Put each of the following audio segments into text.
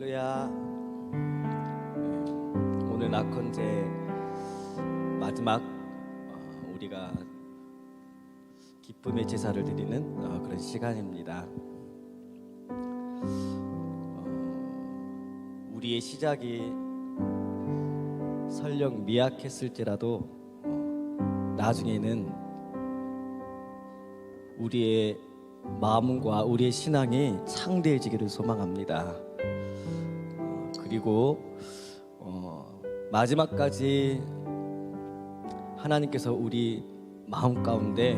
할렐루야. 오늘 낙헌제 마지막 우리가 기쁨의 제사를 드리는 그런 시간입니다. 우리의 시작이 설령 미약했을지라도 나중에는 우리의 마음과 우리의 신앙이 창대해지기를 소망합니다. 그리고 마지막까지 하나님께서 우리 마음 가운데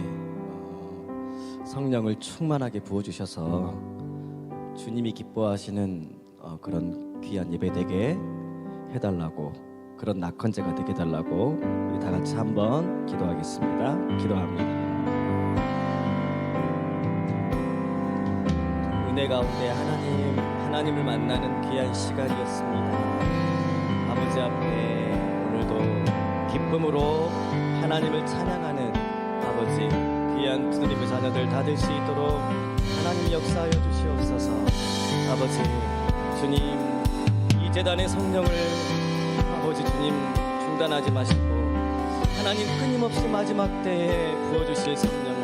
성령을 충만하게 부어주셔서 주님이 기뻐하시는 그런 귀한 예배 되게 해달라고, 그런 낙헌제가 되게 해달라고 우리 다 같이 한번 기도하겠습니다. 기도합니다. 은혜 가운데 하나님을 만나는 귀한 시간이었습니다. 아버지 앞에 오늘도 기쁨으로 하나님을 찬양하는 아버지 귀한 주님의 자녀들 다 될 수 있도록 하나님 역사하여 주시옵소서. 아버지 주님, 이 제단의 성령을 아버지 주님 중단하지 마시고 하나님 끊임없이 마지막 때에 부어주실 성령을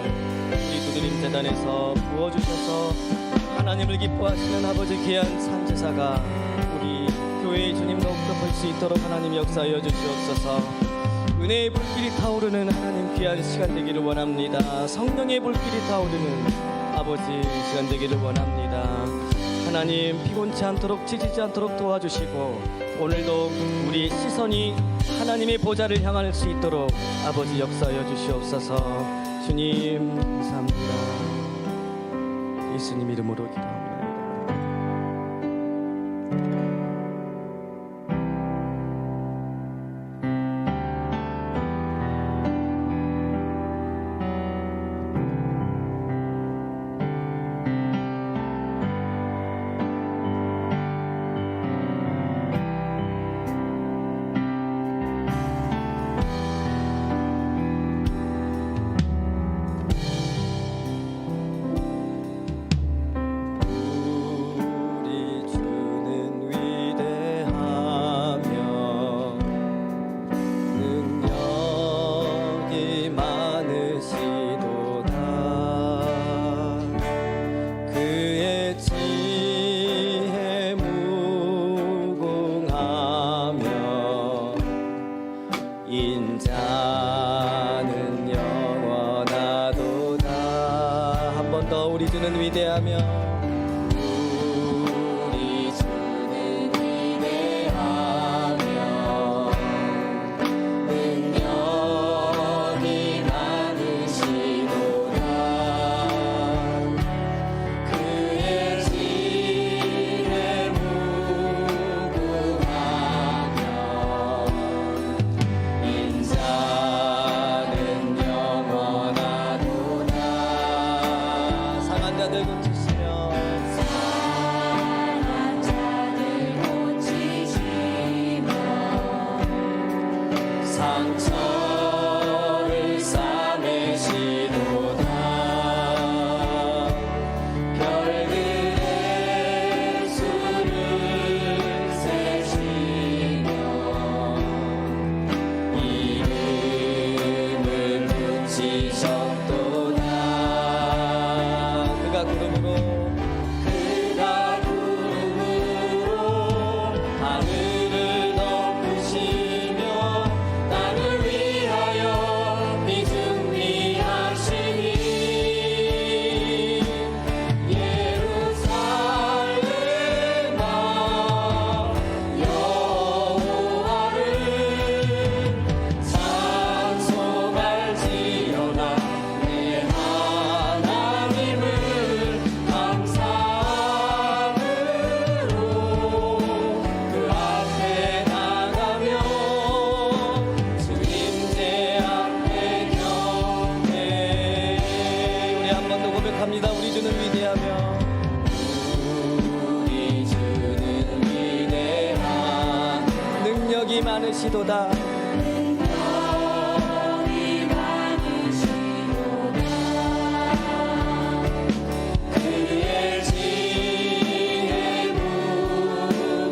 우리 두드림 제단에서 부어주셔서 하나님을 기뻐하시는 아버지 귀한 산제사가 우리 교회의 주님 더욱더 볼 수 있도록 하나님 역사하여 주시옵소서. 은혜의 불길이 타오르는 하나님 귀한 시간 되기를 원합니다. 성령의 불길이 타오르는 아버지 시간 되기를 원합니다. 하나님 피곤치 않도록 지치지 않도록 도와주시고 오늘도 우리의 시선이 하나님의 보좌를 향할 수 있도록 아버지 역사하여 주시옵소서. 주님 감사합니다. 예수님 이름으로 기도합니다. 인자는 영원하도다. 한 번 더 우리 주는 위대하며 우리 주는 위대하며 능력이 많으시도다. 그의 지혜 무궁하며 인자는 영원하도다. 상한 자들 고치시며 상처를 싸매시도다. 별들의 수를 세시며 이름을 붙이셨도다. 그가 구름으로 하늘을 덮으시며 나를 위하여 비중리하시니 예루살렘아 여호와를 찬송할지어다. 내 하나님을 감사함으로 그 앞에 나가며 주님제 앞에 경배. 우리 한 번 더 고백합니다. 우리 주는 위대하며 우리 주는 위대한 능력이 많으시도다. 그의 지혜 무궁하며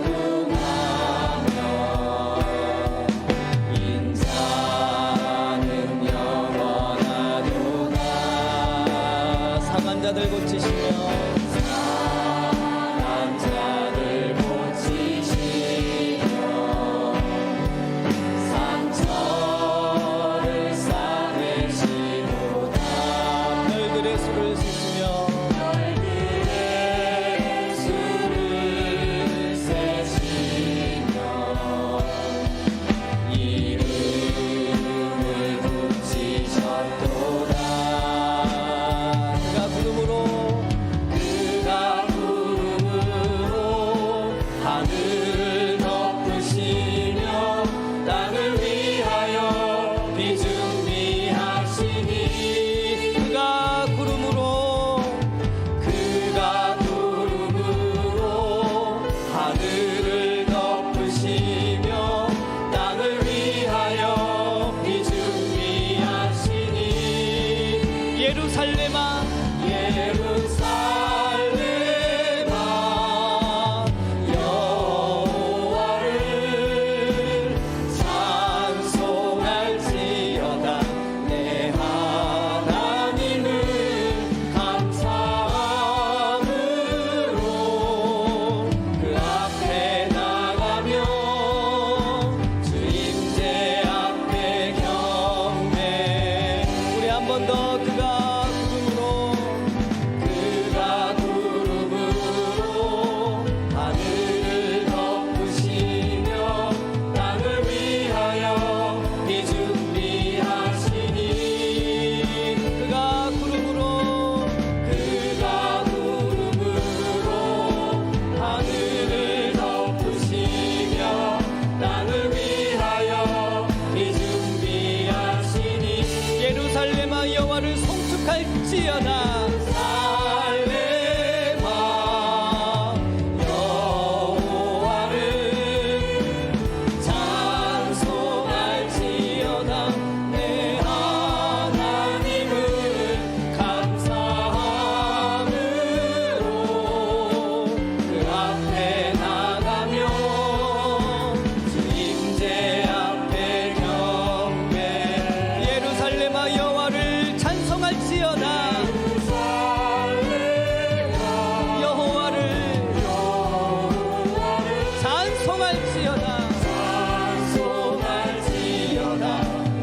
찬송할지어다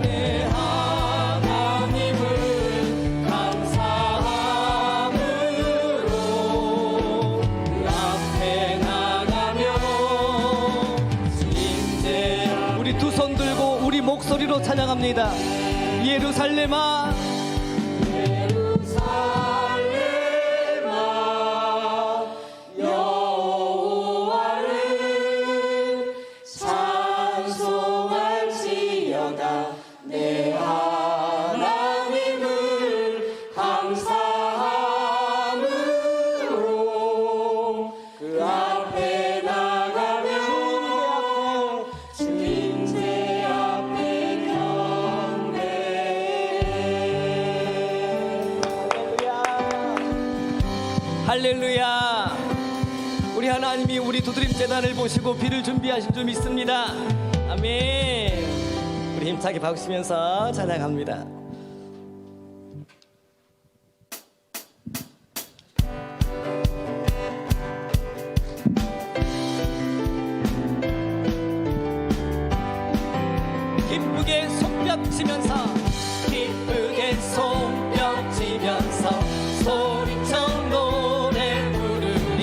내 하나님을 감사함으로 그 앞에 나가며 인제 우리 두 손 들고 우리 목소리로 찬양합니다. 예루살렘아 여호와를 찬송할지어다 내 하나님을 감사함으로 그 앞에 나가며 주님의 앞에 경배해. 할렐루야. 우리 하나님이 우리 두드림 재단을 보시고 비를 준비하신 줄 믿습니다. 아멘. 우리 힘차게 박수면서 찬양합니다. 기쁘게 손뼉 치면서 기쁘게 손뼉 치면서 소리쳐 노래 부르리.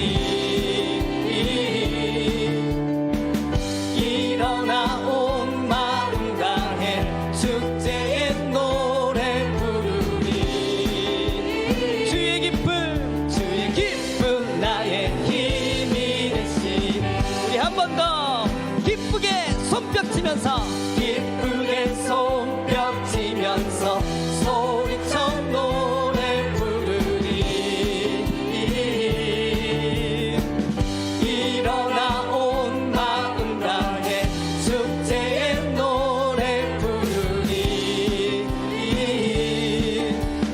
일어나 온 마음 다해 축제의 노래 부르리. 주의 기쁨 나의 힘이 되시. 우리 한 번 더 기쁘게 손뼉 치면서 기쁘게 손뼉 치면서 소리쳐 노래 부르리. 일어나 온 마음 다해 축제의 노래 부르리.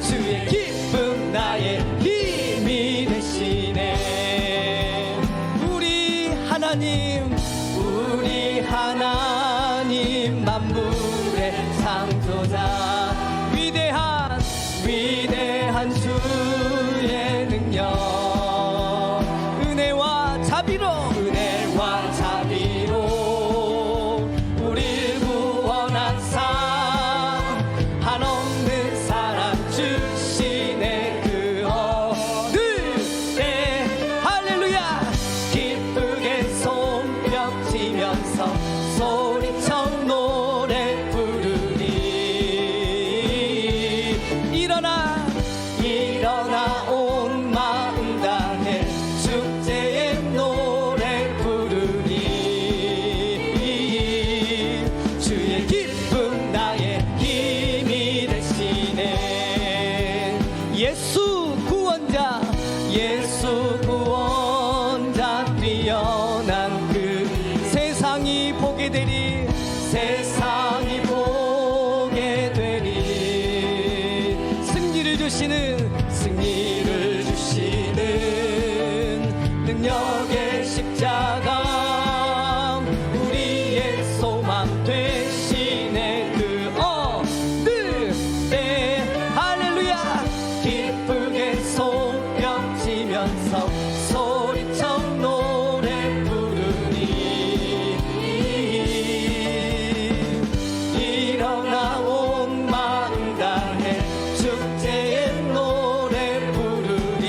주의 기쁨 나의 힘이 되시네. 우리 하나님 만물의 창조자 위대한 주의 능력 은혜와 자비로 우릴 구원하사 한없는 사랑 주시네. 그 어느새 할렐루야. 기쁘게 손뼉 치면서 소리쳐 노래 부르리. 일어나 온 마음 다해 축제의 노래 부르리. 주의 기쁨 나의 힘이 되시네. 예수 구원자 뛰어난 그 세상이 보게 되리 승리를 주시는 능력의 십자가 우리의 소망 되시네. 그 어느새 할렐루야. 기쁘게 손뼉 치면서 소리쳐 노래 부르리. 일어나 온 마음 다해 축제의 노래 부르리.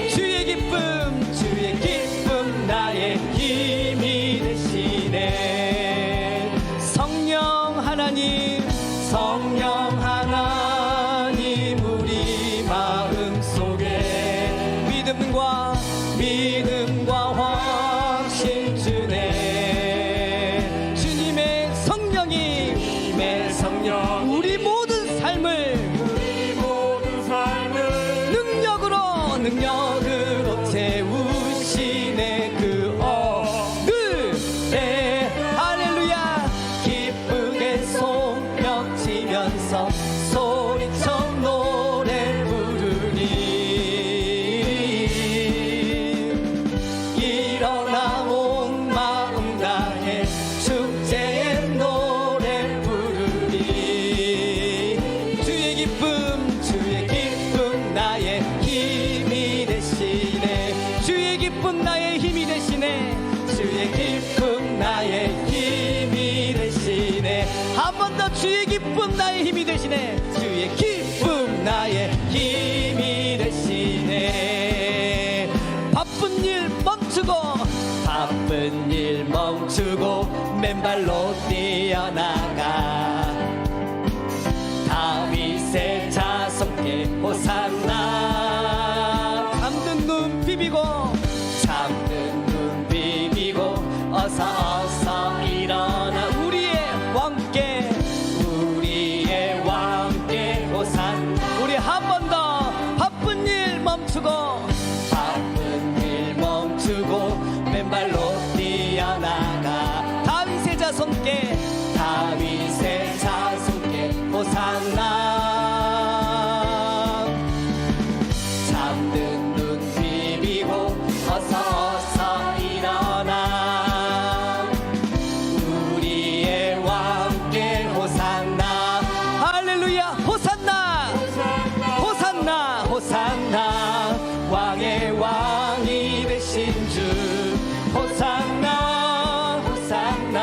주의 기쁨 나의 힘이 되시네. 기쁨 나의 힘이 되시네. 한 번 더 주의 기쁨 나의 힘이 되시네. 주의 기쁨 나의 힘이 되시네. 바쁜 일 멈추고 맨발로 뛰어나가 다윗의 자손께 호산나. 잠든 눈 비비고 어서 일어나. 우리의 왕께 호산나. 우리 한 번 더 바쁜 일 멈추고 맨발로 뛰어나가 다윗의 자손께 호산나. 잠든 눈 비비고 어서 일어나. 우리의 왕께 호산나. 할렐루야. 호산나 호산나 호산나. 왕의 왕이 되신 주 호산나 호산나.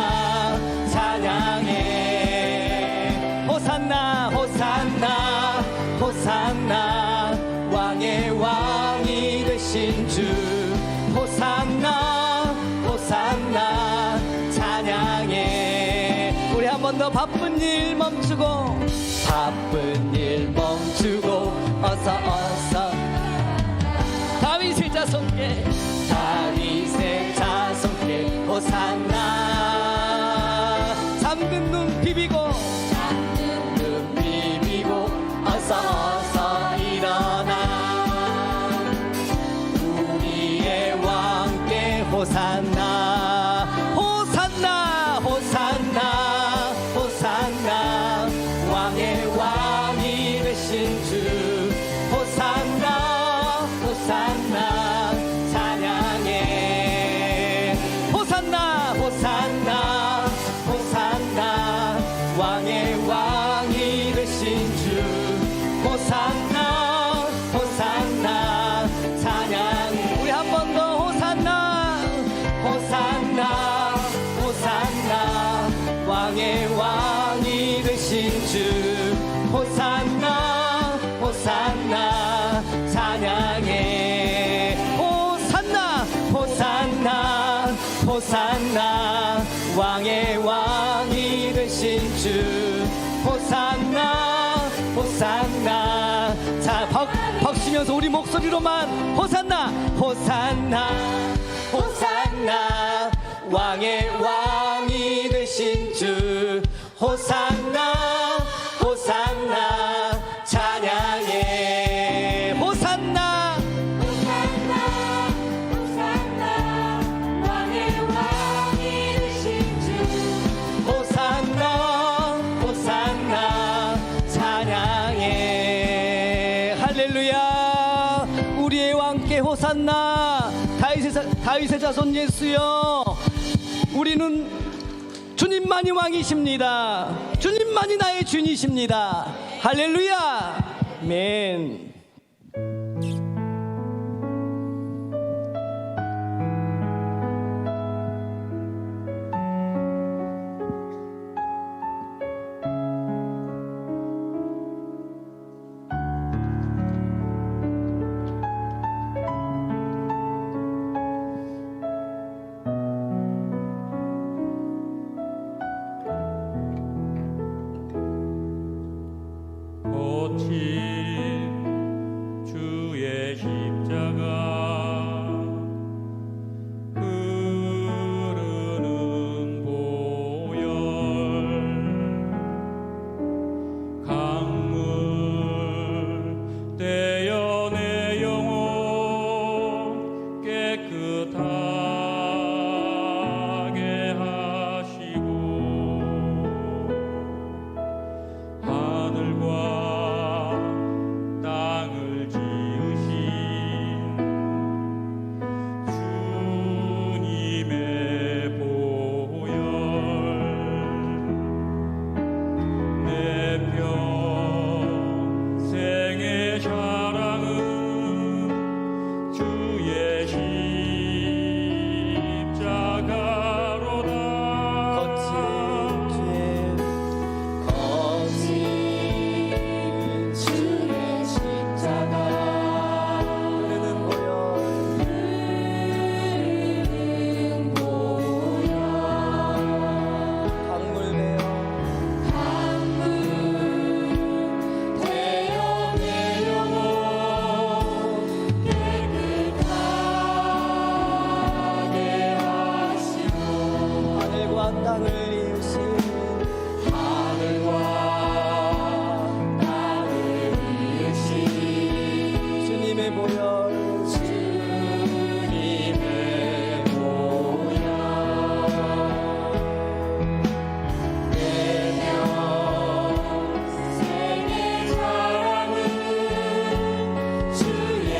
찬양해. 호산나 호산나 호산나. 왕의 왕이 되신 주 호산나 호산나. 찬양해. 우리 한 번 더 바쁜 일 멈추고 어서 다윗의 자손께 호산나. 잠든 눈 비비고 어서 일어나. 우리의 왕께 호산나. 호산나 호산나 호산나. 왕의 왕이 되신 주 호산나 호산나. 찬양해. 호산나 호산나 호산나. 왕의 왕이 되신 주 호산나 호산나. 찬양해. 우리 한 번 더 호산나 호산나 호산나. 왕의 왕이 되신 주 호산나 호산나. 찬양해. 호산나 호산나 호산나. 왕의 왕이 되신 주 호산나 호산나. 자, 박수면서 우리 목소리로만 호산나 호산나 호산나. 왕의 왕이 되신 주 호산나 호산나. 찬양해. 호산나 왕의 왕이 되신 주 호산나 호산나. 찬양해. 할렐루야. 우리의 왕께 호산나. 다윗의 자손 예수여, 우리는 주님만이 왕이십니다. 주님만이 나의 주인이십니다. 할렐루야. 아멘. 꽃이 땅을 이으신 하늘과 땅을 이으신 주님의 보혈 주님의 보혈 내 평생의 사랑은 주의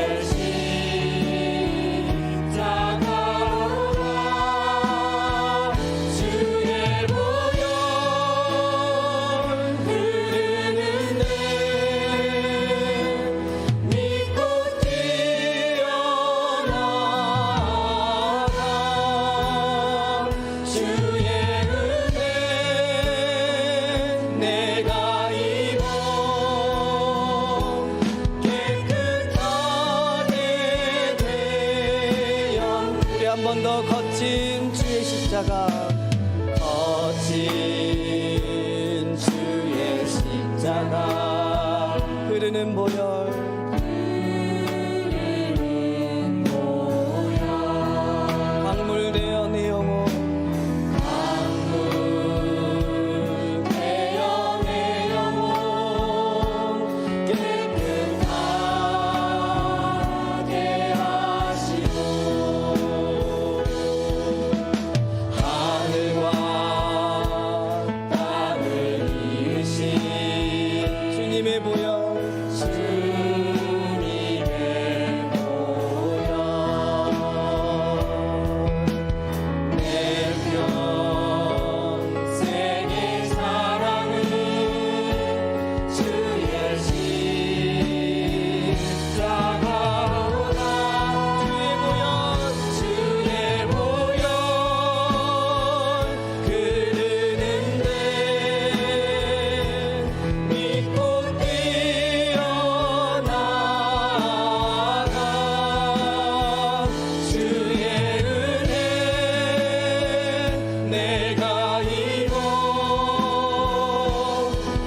십자가로다 주의 보혈 흐르는데 믿고 뛰어나가 주의 은혜 내가 입어 깨끗하게 되었네 우리 한 번 더 거친 주의 십자가 거친 주의 십자가 흐르는 보혈 강물되어 내 영혼 강물되어 내 영혼 깨끗하게 하시고 하늘과 땅을 이으신 주님의 보혈 주님의 보혈 내 평생의 사랑은 주의 십자가로다 주의 보혈 흐르는데 믿고 뛰어나가 주의 은혜 내가 입어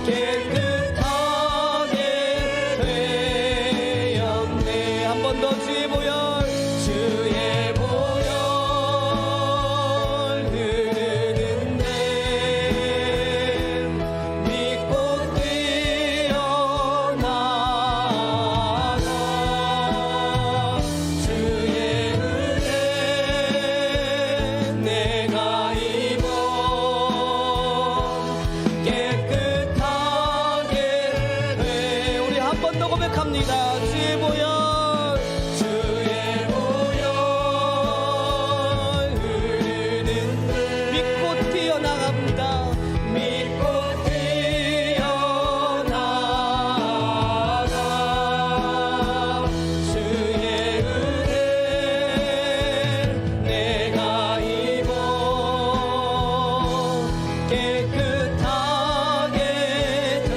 깨끗하게 되었네 한 번 더 주의 보혈 주의 보혈 흐르는데 믿고 뛰어나가 주의 은혜 내가 입어 깨끗하게 돼 우리 한 번 더 고백합니다 주의 보혈 주의 보혈 흐르는데 믿고 뛰어나갑니다 믿고 뛰어나가 주의 은혜 내가 입어 깨끗하게 돼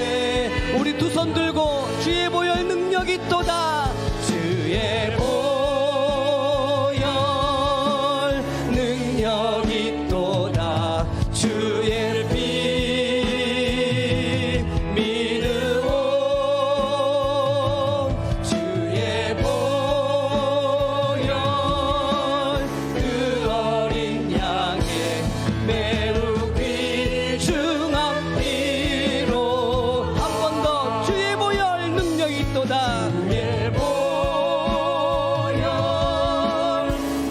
우리 두 손 들고 주의 보혈 능력이 있도다 주의 보혈 능력이 있도다 주의 피 믿으오 주의 보혈 그 어린 양의 매우 귀중한 피로 한 번 더 주의 보혈 능력이 있도다 주의 보혈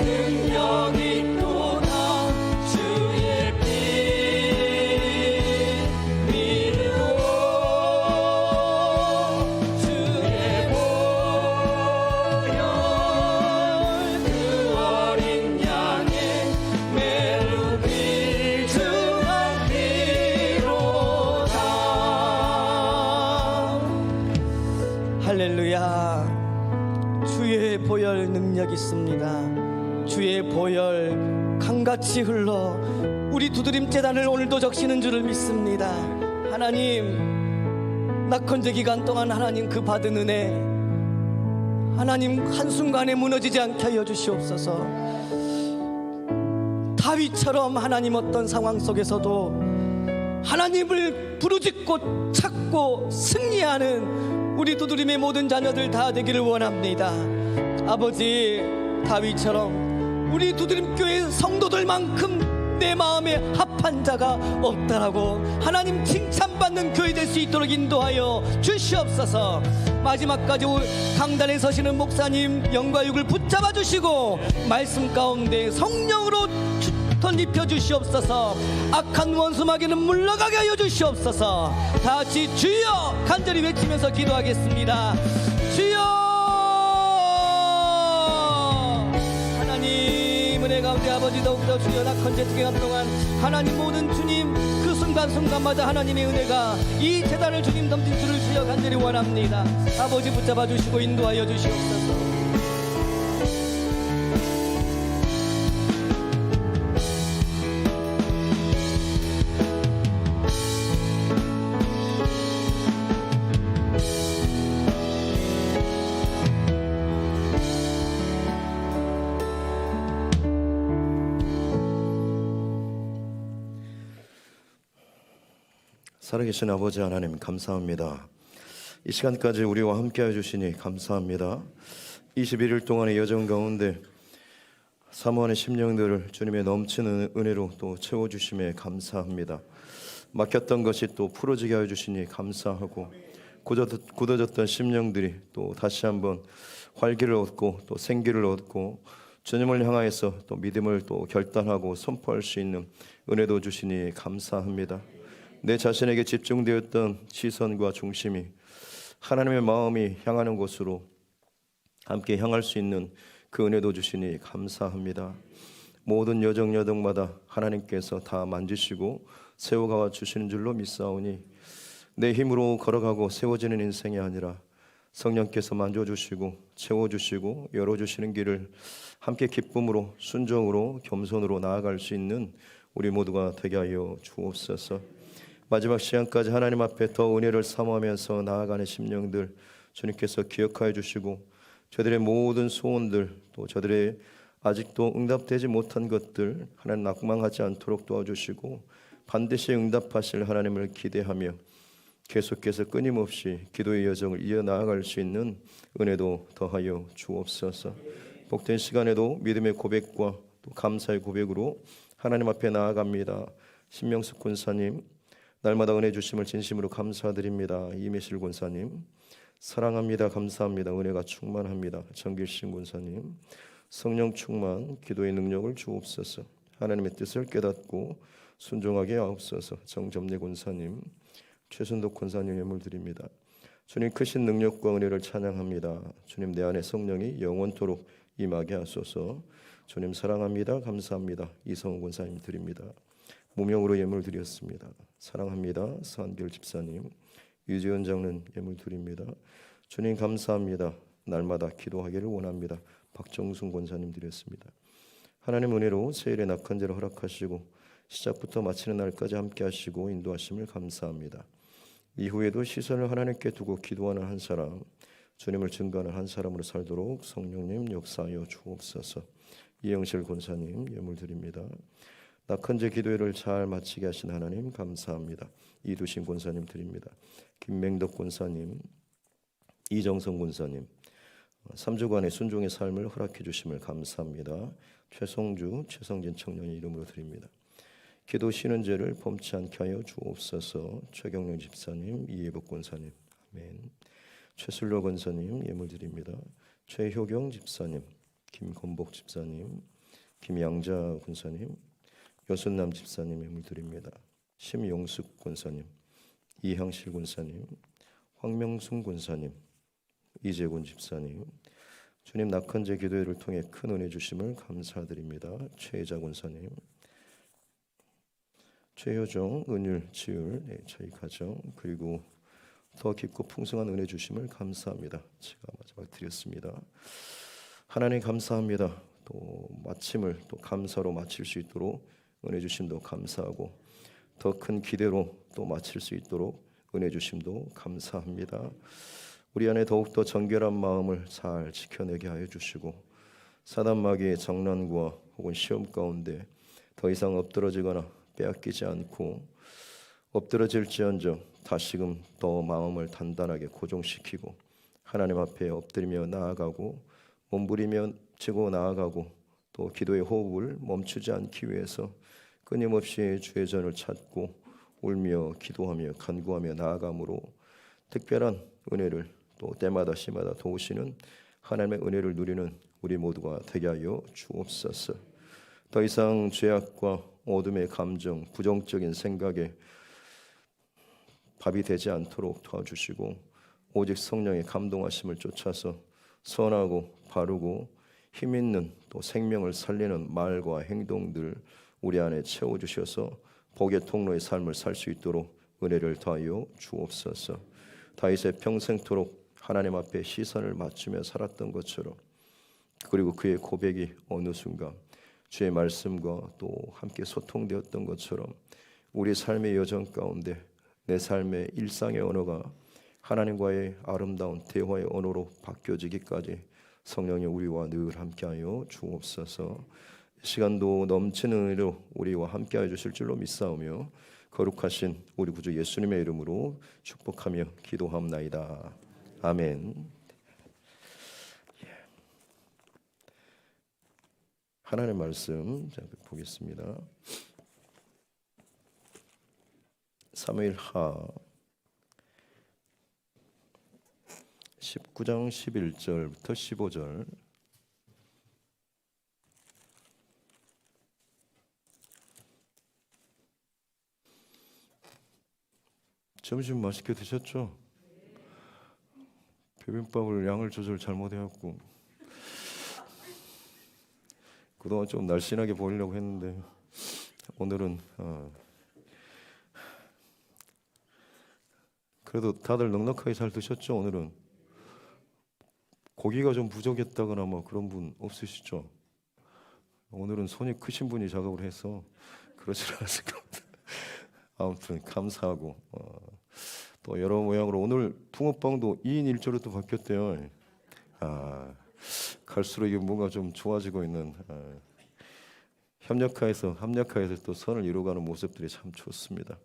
능력이 있도다 주의 피 믿으오 주의 보혈 그 어린 양의 매우 귀중한 피로다 할렐루야 주의 보혈 능력 있습니다 주의 보혈 강같이 흘러 우리 두드림 재단을 오늘도 적시는 줄을 믿습니다 하나님 낙헌제 기간 동안 하나님 그 받은 은혜 하나님 한순간에 무너지지 않게 하여 주시옵소서 다윗처럼 하나님 어떤 상황 속에서도 하나님을 부르짖고 찾고 승리하는 우리 두드림의 모든 자녀들 다 되기를 원합니다. 아버지, 다윗처럼 우리 두드림교회 성도들만큼 내 마음에 합한 자가 없다라고 하나님 칭찬받는 교회 될 수 있도록 인도하여 주시옵소서. 마지막까지 강단에 서시는 목사님 영과 육을 붙잡아 주시고 말씀 가운데 성령으로 덧입혀 주시옵소서. 악한 원수 마귀는 물러가게 하여 주시옵소서. 다 같이 주여 간절히 외치면서 기도하겠습니다. 주여. 하나님 은혜 가운데 아버지 더욱더 주여 낙헌제 기간 동안 하나님 모든 주님 그 순간순간마다 하나님의 은혜가 이 재단을 주님 덤진 줄을 주여 간절히 원합니다. 아버지 붙잡아 주시고 인도하여 주시옵소서. 살아계신 아버지 하나님 감사합니다. 이 시간까지 우리와 함께해 주시니 감사합니다. 21일 동안의 여정 가운데 사모하는 심령들을 주님의 넘치는 은혜로 또 채워주심에 감사합니다. 막혔던 것이 또 풀어지게 하여 주시니 감사하고 굳어졌던 심령들이 또 다시 한번 활기를 얻고 또 생기를 얻고 주님을 향하여서 또 믿음을 또 결단하고 선포할 수 있는 은혜도 주시니 감사합니다. 내 자신에게 집중되었던 시선과 중심이 하나님의 마음이 향하는 곳으로 함께 향할 수 있는 그 은혜도 주시니 감사합니다. 모든 여정마다 하나님께서 다 만지시고 세워가 주시는 줄로 믿사오니 내 힘으로 걸어가고 세워지는 인생이 아니라 성령께서 만져주시고 채워주시고 열어주시는 길을 함께 기쁨으로 순종으로 겸손으로 나아갈 수 있는 우리 모두가 되게 하여 주옵소서. 마지막 시간까지 하나님 앞에 더 은혜를 사모하면서 나아가는 심령들 주님께서 기억하여 주시고 저들의 모든 소원들 또 저들의 아직도 응답되지 못한 것들 하나님 낙망하지 않도록 도와주시고 반드시 응답하실 하나님을 기대하며 계속해서 끊임없이 기도의 여정을 이어나아갈 수 있는 은혜도 더하여 주옵소서. 복된 시간에도 믿음의 고백과 또 감사의 고백으로 하나님 앞에 나아갑니다. 신명숙 권사님 날마다 은혜 주심을 진심으로 감사드립니다. 이매실 권사님 사랑합니다. 감사합니다. 은혜가 충만합니다. 정길신 권사님 성령 충만 기도의 능력을 주옵소서. 하나님의 뜻을 깨닫고 순종하게 하옵소서. 정점례 권사님 최순덕 권사님 예물 드립니다. 주님 크신 능력과 은혜를 찬양합니다. 주님 내 안에 성령이 영원토록 임하게 하소서. 주님 사랑합니다. 감사합니다. 이성훈 권사님 드립니다. 무명으로 예물 드렸습니다. 사랑합니다. 서한결 집사님 유지원 장로님 예물 드립니다. 주님 감사합니다. 날마다 기도하기를 원합니다. 박정순 권사님 드렸습니다. 하나님 은혜로 세일의 낙헌제를 허락하시고 시작부터 마치는 날까지 함께 하시고 인도하심을 감사합니다. 이후에도 시선을 하나님께 두고 기도하는 한 사람 주님을 증거하는 한 사람으로 살도록 성령님 역사하여 주옵소서. 이영실 권사님 예물 드립니다. 낙헌제 기도회를 잘 마치게 하신 하나님 감사합니다. 이두신 권사님 드립니다. 김맹덕 권사님, 이정성 권사님 3주간의 순종의 삶을 허락해 주심을 감사합니다. 최성주, 최성진 청년의 이름으로 드립니다. 기도 쉬는 죄를 범치 않게 하여 주옵소서. 최경령 집사님, 이예복 권사님 아멘. 최슬로 권사님 예물 드립니다. 최효경 집사님, 김건복 집사님, 김양자 권사님, 여순남 집사님 예물 드립니다. 심용숙 권사님, 이향실 권사님, 황명순 권사님, 이재곤 집사님 주님 낙헌제 기도회를 통해 큰 은혜 주심을 감사드립니다. 최혜자 권사님, 최효정, 은율, 지율 저희 가정 그리고 더 깊고 풍성한 은혜 주심을 감사합니다. 제가 마지막 드렸습니다. 하나님 감사합니다. 또 마침을 또 감사로 마칠 수 있도록 은혜 주심도 감사하고 더 큰 기대로 또 마칠 수 있도록 은혜 주심도 감사합니다. 우리 안에 더욱더 정결한 마음을 잘 지켜내게 하여 주시고 사단 마귀의 장난과 혹은 시험 가운데 더 이상 엎드러지거나 빼앗기지 않고 엎드러질지언정 다시금 더 마음을 단단하게 고정시키고 하나님 앞에 엎드리며 나아가고 몸부리며 치고 나아가고 또 기도의 호흡을 멈추지 않기 위해서 끊임없이 주의 전을 찾고 울며 기도하며 간구하며 나아감으로 특별한 은혜를 또 때마다 시마다 도우시는 하나님의 은혜를 누리는 우리 모두가 되게 하여 주옵소서. 더 이상 죄악과 어둠의 감정, 부정적인 생각에 밥이 되지 않도록 도와주시고 오직 성령의 감동하심을 쫓아서 선하고 바르고 힘있는 또 생명을 살리는 말과 행동들 우리 안에 채워주셔서 복의 통로의 삶을 살 수 있도록 은혜를 더하여 주옵소서. 다윗의 평생토록 하나님 앞에 시선을 맞추며 살았던 것처럼, 그리고 그의 고백이 어느 순간 주의 말씀과 또 함께 소통되었던 것처럼 우리 삶의 여정 가운데 내 삶의 일상의 언어가 하나님과의 아름다운 대화의 언어로 바뀌어지기까지 성령님 우리와 늘 함께하여 주옵소서. 이 시간도 넘치는 은혜로 우리와 함께하여 주실 줄로 믿사오며 거룩하신 우리 구주 예수님의 이름으로 축복하며 기도합나이다. 아멘. 하나님의 말씀 보겠습니다. 사무엘하 19장 11절부터 15절. 점심 맛있게 드셨죠? 비빔밥을 양을 조절 잘못해갖고 그동안 좀 날씬하게 보이려고 했는데 오늘은 그래도 다들 넉넉하게 잘 드셨죠? 오늘은 고기가 좀 부족했다거나 뭐 그런 분 없으시죠? 오늘은 손이 크신 분이 작업을 해서 그러지 않았을 것 같아요. 아무튼 감사하고 또 여러 모양으로 오늘 붕어빵도 2인 1조로 또 바뀌었대요. 갈수록 이게 뭔가 좀 좋아지고 있는 협력하에서 또 선을 이루어가는 모습들이 참 좋습니다.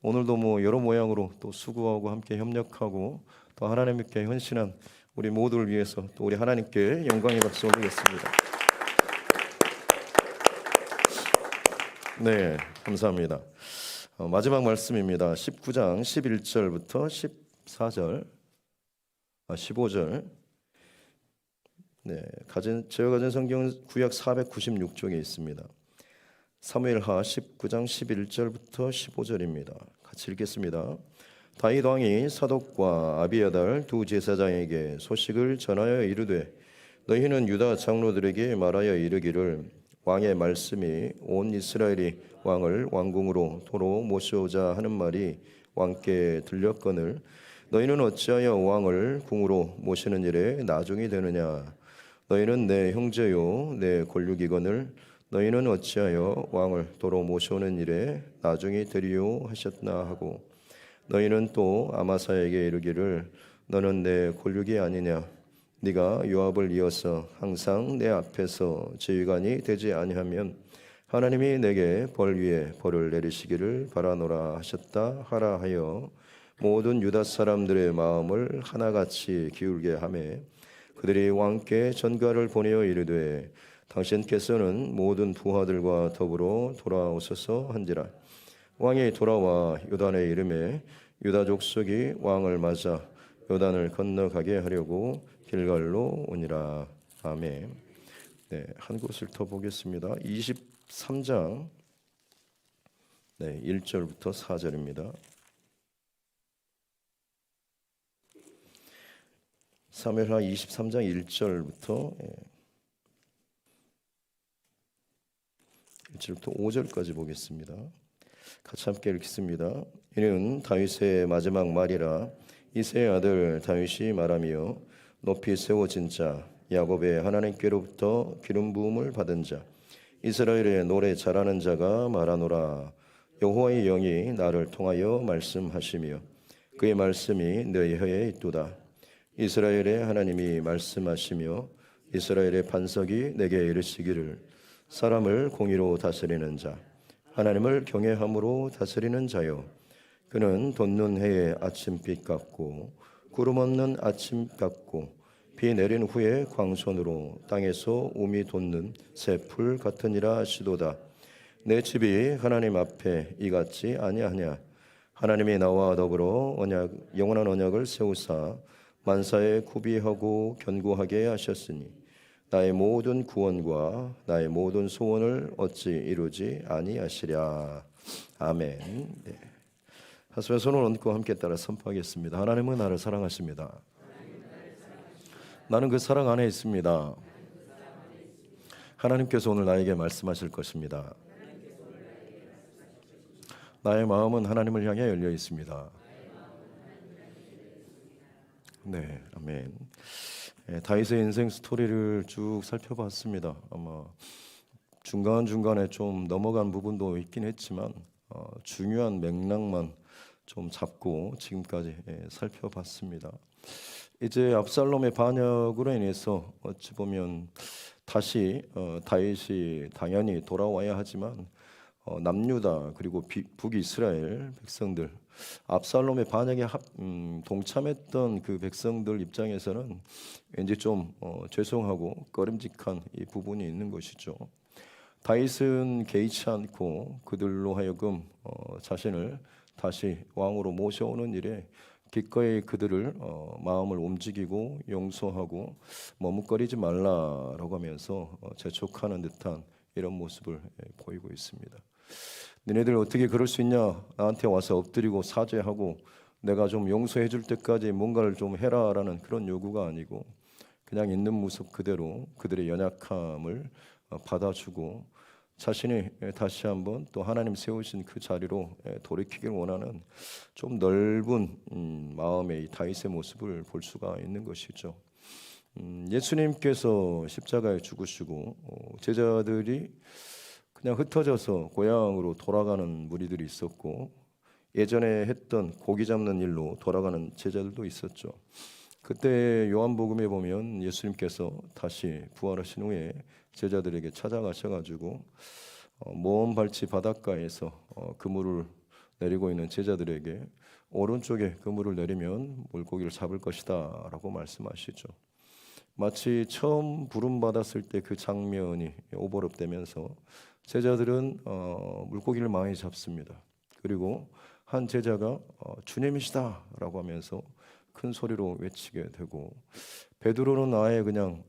오늘도 뭐 여러 모양으로 또 수고하고 함께 협력하고 또 하나님께 헌신한 우리 모두를 위해서 또 우리 하나님께 영광의 박수 올리겠습니다. 네, 감사합니다. 마지막 말씀입니다. 19장 11절부터 15절. 네, 제가 가진 성경 구약 496쪽에 있습니다. 사무엘하 19장 11절부터 15절입니다. 같이 읽겠습니다. 다윗 왕이 사독과 아비아달 두 제사장에게 소식을 전하여 이르되 너희는 유다 장로들에게 말하여 이르기를 왕의 말씀이 온 이스라엘이 왕을 왕궁으로 도로 모셔오자 하는 말이 왕께 들렸거늘 너희는 어찌하여 왕을 궁으로 모시는 일에 나중이 되느냐. 너희는 내 형제요 내 권류기거늘 너희는 어찌하여 왕을 도로 모셔오는 일에 나중이 되리요 하셨나 하고 너희는 또 아마사에게 이르기를 너는 내 권류기 아니냐. 네가 요압을 이어서 항상 내 앞에서 지휘관이 되지 아니하면 하나님이 내게 벌 위에 벌을 내리시기를 바라노라 하셨다 하라 하여 모든 유다 사람들의 마음을 하나같이 기울게 하매 그들이 왕께 전가를 보내어 이르되 당신께서는 모든 부하들과 더불어 돌아오소서 한지라. 왕이 돌아와 요단에 이르매 유다 족속이 왕을 맞아 요단을 건너가게 하려고 길갈로 오니라. 아멘. 네, 한 곳을 더 보겠습니다. 23장 1절부터 4절입니다. 사무엘하 23장 1절부터 5절까지 보겠습니다. 같이 함께 읽겠습니다. 이는 다윗의 마지막 말이라. 이새의 아들 다윗이 말하며 높이 세워진 자 야곱의 하나님께로부터 기름 부음을 받은 자 이스라엘의 노래 잘하는 자가 말하노라. 여호와의 영이 나를 통하여 말씀하시며 그의 말씀이 내 혀에 있도다. 이스라엘의 하나님이 말씀하시며 이스라엘의 반석이 내게 이르시기를 사람을 공의로 다스리는 자 하나님을 경외함으로 다스리는 자요 그는 돋는 해의 아침빛 같고 구름 없는 아침 같고 비 내린 후에 광선으로 땅에서 우미 돋는 새 풀 같으니라 하시도다. 내 집이 하나님 앞에 이같지 아니하냐. 하나님이 나와 더불어 영원한 언약을 세우사 만사에 구비하고 견고하게 하셨으니 나의 모든 구원과 나의 모든 소원을 어찌 이루지 아니하시랴. 아멘. 네. 하수의 손을 얹고 함께 따라 선포하겠습니다. 하나님은 나를 사랑하십니다. 나는 그 사랑 안에 있습니다. 하나님께서 오늘 나에게 말씀하실 것입니다. 나의 마음은 하나님을 향해 열려 있습니다. 네, 아멘. 다윗의 인생 스토리를 쭉 살펴봤습니다. 아마 중간중간에 좀 넘어간 부분도 있긴 했지만 중요한 맥락만 좀 잡고 지금까지 살펴봤습니다. 이제 압살롬의 반역으로 인해서 어찌 보면 다시 다윗이 당연히 돌아와야 하지만 남유다 그리고 북이스라엘 백성들, 압살롬의 반역에 동참했던 그 백성들 입장에서는 왠지 좀 죄송하고 꺼림직한 이 부분이 있는 것이죠. 다윗은 개의치 않고 그들로 하여금 자신을 다시 왕으로 모셔오는 일에 기꺼이 그들을 마음을 움직이고 용서하고 머뭇거리지 말라라고 하면서 재촉하는 듯한 이런 모습을 보이고 있습니다. 너네들 어떻게 그럴 수 있냐? 나한테 와서 엎드리고 사죄하고 내가 좀 용서해 줄 때까지 뭔가를 좀 해라라는 그런 요구가 아니고 그냥 있는 모습 그대로 그들의 연약함을 받아주고 자신이 다시 한번 또 하나님 세우신 그 자리로 돌이키길 원하는 좀 넓은 마음의 이 다윗의 모습을 볼 수가 있는 것이죠. 예수님께서 십자가에 죽으시고 제자들이 그냥 흩어져서 고향으로 돌아가는 무리들이 있었고 예전에 했던 고기 잡는 일로 돌아가는 제자들도 있었죠. 그때 요한복음에 보면 예수님께서 다시 부활하신 후에 제자들에게 찾아가셔가지고 먼 발치 바닷가에서 그물을 내리고 있는 제자들에게 오른쪽에 그물을 내리면 물고기를 잡을 것이다 라고 말씀하시죠. 마치 처음 부름 받았을 때 그 장면이 오버랩되면서 제자들은 물고기를 많이 잡습니다. 그리고 한 제자가 주님이시다 라고 하면서 큰 소리로 외치게 되고 베드로는 아예 그냥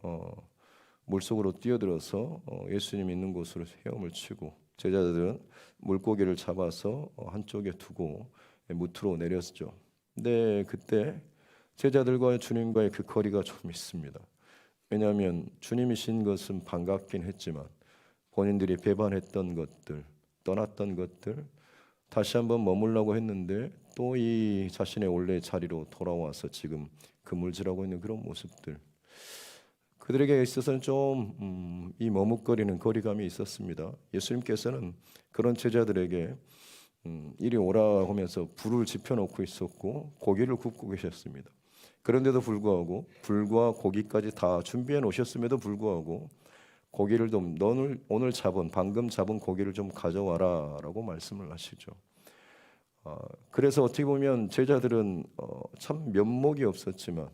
물속으로 뛰어들어서 예수님 있는 곳으로 헤엄을 치고 제자들은 물고기를 잡아서 한쪽에 두고 무트로 내렸죠. 근데 그때 제자들과 주님과의 그 거리가 좀 있습니다. 왜냐하면 주님이신 것은 반갑긴 했지만 본인들이 배반했던 것들, 떠났던 것들 다시 한번 머물라고 했는데 또 이 자신의 원래 자리로 돌아와서 지금 그물질하고 있는 그런 모습들, 그들에게 있어서는 좀 이 머뭇거리는 거리감이 있었습니다. 예수님께서는 그런 제자들에게 이리 오라 하면서 불을 지펴놓고 있었고 고기를 굽고 계셨습니다. 그런데도 불구하고 불과 고기까지 다 준비해 놓으셨음에도 불구하고 고기를 좀 오늘 방금 잡은 고기를 좀 가져와라라고 말씀을 하시죠. 그래서 어떻게 보면 제자들은 참 면목이 없었지만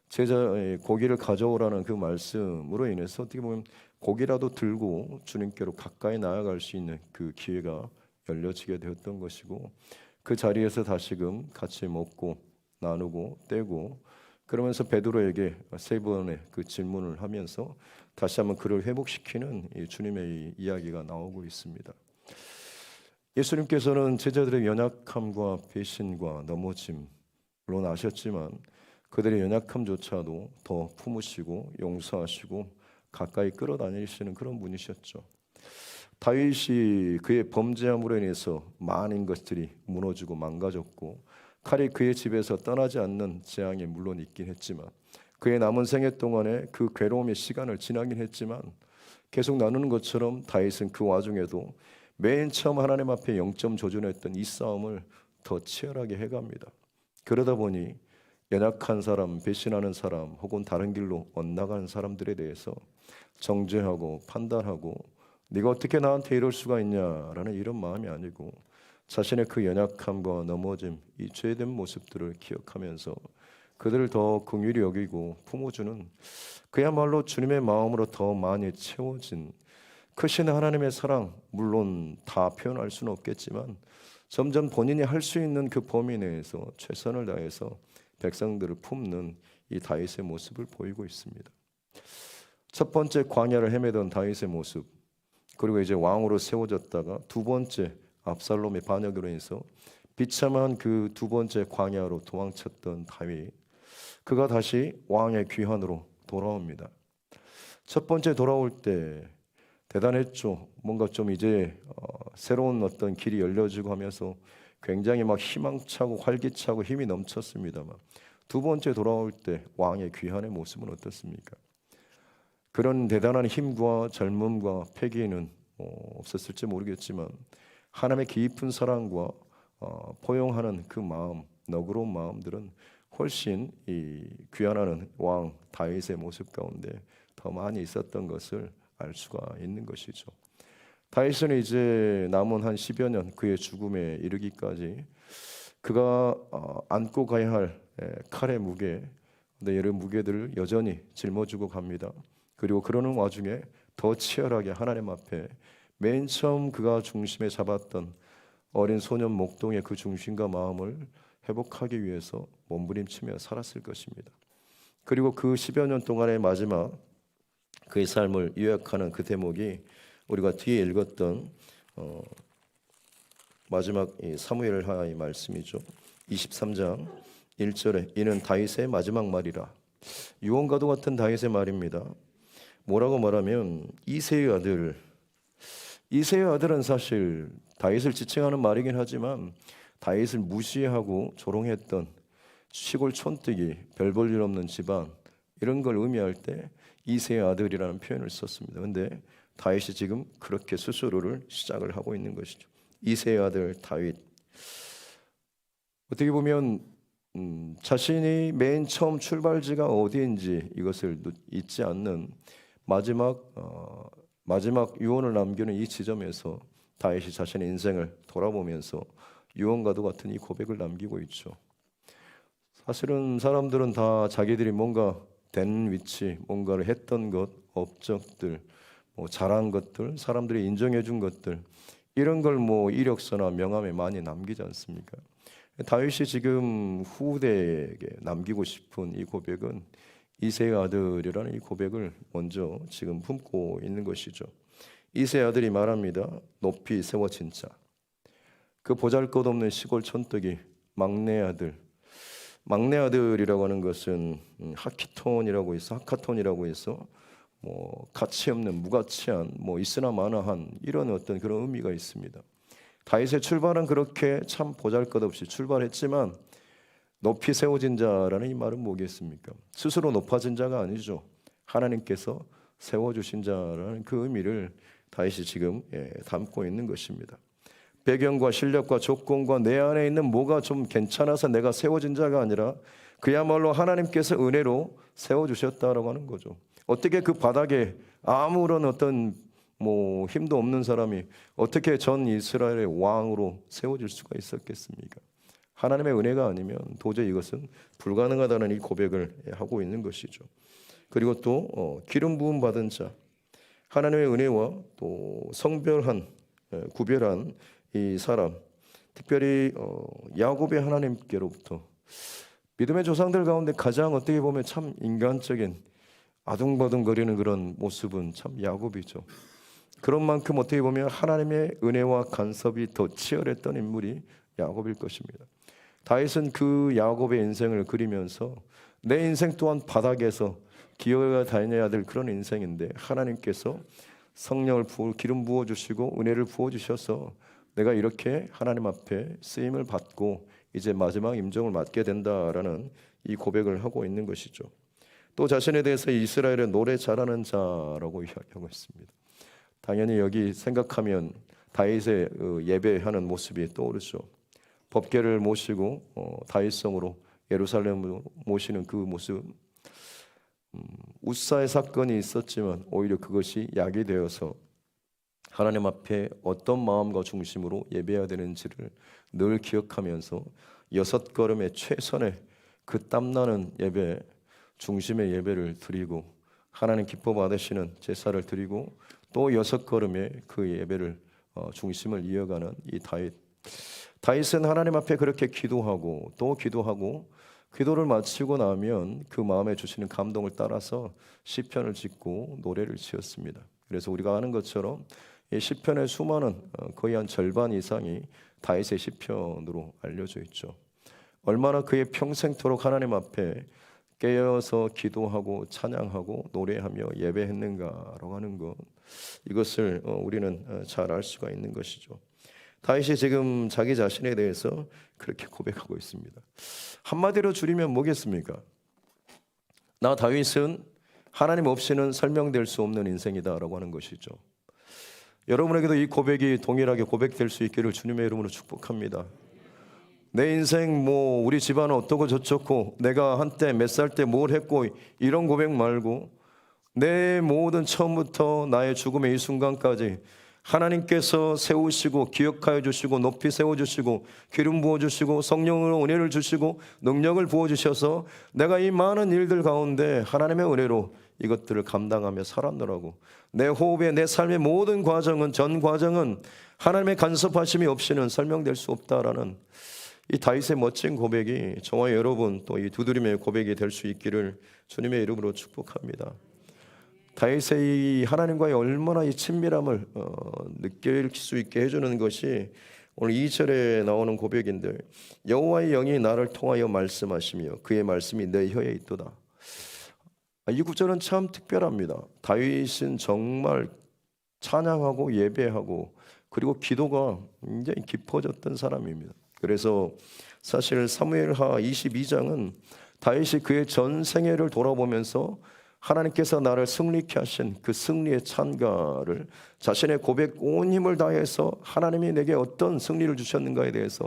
제자의 고기를 가져오라는 그 말씀으로 인해서 어떻게 보면 고기라도 들고 주님께로 가까이 나아갈 수 있는 그 기회가 열려지게 되었던 것이고 그 자리에서 다시금 같이 먹고 나누고 떼고 그러면서 베드로에게 세 번의 그 질문을 하면서 다시 한번 그를 회복시키는 이 주님의 이야기가 나오고 있습니다. 예수님께서는 제자들의 연약함과 배신과 넘어짐 물론 아셨지만 그들의 연약함조차도 더 품으시고 용서하시고 가까이 끌어다니시는 그런 분이셨죠. 다윗이 그의 범죄함으로 인해서 많은 것들이 무너지고 망가졌고 칼이 그의 집에서 떠나지 않는 재앙이 물론 있긴 했지만 그의 남은 생애 동안에 그 괴로움의 시간을 지나긴 했지만 계속 나누는 것처럼 다윗은 그 와중에도 맨 처음 하나님 앞에 영점 조준했던 이 싸움을 더 치열하게 해갑니다. 그러다 보니 연약한 사람, 배신하는 사람 혹은 다른 길로 엇나가는 사람들에 대해서 정죄하고 판단하고 네가 어떻게 나한테 이럴 수가 있냐라는 이런 마음이 아니고 자신의 그 연약함과 넘어짐, 이 죄된 모습들을 기억하면서 그들을 더 긍휼히 여기고 품어주는 그야말로 주님의 마음으로 더 많이 채워진 크신 하나님의 사랑, 물론 다 표현할 수는 없겠지만 점점 본인이 할 수 있는 그 범위 내에서 최선을 다해서 백성들을 품는 이 다윗의 모습을 보이고 있습니다. 첫 번째 광야를 헤매던 다윗의 모습, 그리고 이제 왕으로 세워졌다가 두 번째 압살롬의 반역으로 인해서 비참한 그 두 번째 광야로 도망쳤던 다윗, 그가 다시 왕의 귀환으로 돌아옵니다. 첫 번째 돌아올 때 대단했죠. 뭔가 좀 이제 새로운 어떤 길이 열려지고 하면서 굉장히 막 희망차고 활기차고 힘이 넘쳤습니다만, 두 번째 돌아올 때 왕의 귀환의 모습은 어떻습니까? 그런 대단한 힘과 젊음과 패기는 없었을지 모르겠지만 하나님의 깊은 사랑과 포용하는 그 마음, 너그러운 마음들은 훨씬 이 귀환하는 왕 다윗의 모습 가운데 더 많이 있었던 것을 알 수가 있는 것이죠. 다윗은 이제 남은 한 10여 년 그의 죽음에 이르기까지 그가 안고 가야 할 칼의 무게, 여러 무게들을 여전히 짊어지고 갑니다. 그리고 그러는 와중에 더 치열하게 하나님 앞에 맨 처음 그가 중심에 잡았던 어린 소년 목동의 그 중심과 마음을 회복하기 위해서 몸부림치며 살았을 것입니다. 그리고 그 10여 년 동안의 마지막 그의 삶을 요약하는 그 대목이 우리가 뒤에 읽었던 마지막 사무엘하의 말씀이죠. 23장 1절에 이는 다윗의 마지막 말이라. 유언과도 같은 다윗의 말입니다. 뭐라고 말하면 이새의 아들, 이새의 아들은 사실 다윗을 지칭하는 말이긴 하지만 다윗을 무시하고 조롱했던 시골 촌뜨기, 별 볼 일 없는 집안, 이런 걸 의미할 때 이새의 아들이라는 표현을 썼습니다. 그런데 다윗이 지금 그렇게 스스로를 시작을 하고 있는 것이죠. 이새의 아들 다윗. 어떻게 보면 자신이 맨 처음 출발지가 어디인지 이것을 잊지 않는 마지막 유언을 남기는 이 지점에서 다윗이 자신의 인생을 돌아보면서 유언과도 같은 이 고백을 남기고 있죠. 사실은 사람들은 다 자기들이 뭔가 된 위치, 뭔가를 했던 것, 업적들, 잘한 것들, 사람들이 인정해 준 것들, 이런 걸 이력서나 명함에 많이 남기지 않습니까? 다윗이 지금 후대에게 남기고 싶은 이 고백은 이새의 아들이라는 이 고백을 먼저 지금 품고 있는 것이죠. 이새의 아들이 말합니다. 높이 세워진 자, 그 보잘것없는 시골 촌뜨기 막내 아들. 막내 아들이라고 하는 것은 하카톤이라고 해서 가치 없는 무가치한 있으나 마나한 이런 어떤 그런 의미가 있습니다. 다윗의 출발은 그렇게 참 보잘것없이 출발했지만 높이 세워진 자라는 이 말은 뭐겠습니까? 스스로 높아진 자가 아니죠. 하나님께서 세워주신 자라는 그 의미를 다윗이 지금 담고 있는 것입니다. 배경과 실력과 조건과 내 안에 있는 뭐가 좀 괜찮아서 내가 세워진 자가 아니라 그야말로 하나님께서 은혜로 세워주셨다라고 하는 거죠. 어떻게 그 바닥에 아무런 어떤 힘도 없는 사람이 어떻게 전 이스라엘의 왕으로 세워질 수가 있었겠습니까? 하나님의 은혜가 아니면 도저히 이것은 불가능하다는 이 고백을 하고 있는 것이죠. 그리고 또 기름 부음 받은 자, 하나님의 은혜와 또 성별한 구별한 이 사람, 특별히 야곱의 하나님께로부터 믿음의 조상들 가운데 가장 어떻게 보면 참 인간적인 아둥바둥거리는 그런 모습은 참 야곱이죠. 그런 만큼 어떻게 보면 하나님의 은혜와 간섭이 더 치열했던 인물이 야곱일 것입니다. 다윗은 그 야곱의 인생을 그리면서 내 인생 또한 바닥에서 기어가 다녀야 될 그런 인생인데 하나님께서 성령을 기름 부어주시고 은혜를 부어주셔서 내가 이렇게 하나님 앞에 쓰임을 받고 이제 마지막 임종을 맞게 된다라는 이 고백을 하고 있는 것이죠. 또 자신에 대해서 이스라엘의 노래 잘하는 자라고 이야기하고 있습니다. 당연히 여기 생각하면 다윗의 예배하는 모습이 떠오르죠. 법궤를 모시고 다윗성으로 예루살렘으로 모시는 그 모습. 웃사의 사건이 있었지만 오히려 그것이 약이 되어서 하나님 앞에 어떤 마음과 중심으로 예배해야 되는지를 늘 기억하면서 6걸음의 최선의 그 땀나는 예배, 중심의 예배를 드리고 하나님 기뻐 받으시는 제사를 드리고 또 6걸음의 그 예배를 중심을 이어가는 이 다윗은 하나님 앞에 그렇게 기도하고 또 기도하고 기도를 마치고 나면 그 마음에 주시는 감동을 따라서 시편을 짓고 노래를 지었습니다. 그래서 우리가 아는 것처럼 이 시편의 수많은 거의 한 절반 이상이 다윗의 시편으로 알려져 있죠. 얼마나 그의 평생토록 하나님 앞에 깨어서 기도하고 찬양하고 노래하며 예배했는가라고 하는 것, 이것을 우리는 잘 알 수가 있는 것이죠. 다윗이 지금 자기 자신에 대해서 그렇게 고백하고 있습니다. 한마디로 줄이면 뭐겠습니까? 나 다윗은 하나님 없이는 설명될 수 없는 인생이다라고 하는 것이죠. 여러분에게도 이 고백이 동일하게 고백될 수 있기를 주님의 이름으로 축복합니다. 내 인생 우리 집안은 어떻고 저쩌고 내가 한때 몇 살 때 뭘 했고 이런 고백 말고 내 모든 처음부터 나의 죽음의 이 순간까지 하나님께서 세우시고 기억하여 주시고 높이 세워주시고 기름 부어주시고 성령으로 은혜를 주시고 능력을 부어주셔서 내가 이 많은 일들 가운데 하나님의 은혜로 이것들을 감당하며 살았노라고. 내 호흡의 내 삶의 모든 과정은 전 과정은 하나님의 간섭하심이 없이는 설명될 수 없다라는 이 다윗의 멋진 고백이 저와 여러분 또 이 두드림의 고백이 될 수 있기를 주님의 이름으로 축복합니다. 다윗의 이 하나님과의 얼마나 이 친밀함을 느낄 수 있게 해주는 것이 오늘 2절에 나오는 고백인데, 여호와의 영이 나를 통하여 말씀하시며 그의 말씀이 내 혀에 있도다. 이 구절은 참 특별합니다. 다윗은 정말 찬양하고 예배하고 그리고 기도가 굉장히 깊어졌던 사람입니다. 그래서 사실 사무엘하 22장은 다윗이 그의 전 생애를 돌아보면서 하나님께서 나를 승리케 하신 그 승리의 찬가를 자신의 고백 온 힘을 다해서 하나님이 내게 어떤 승리를 주셨는가에 대해서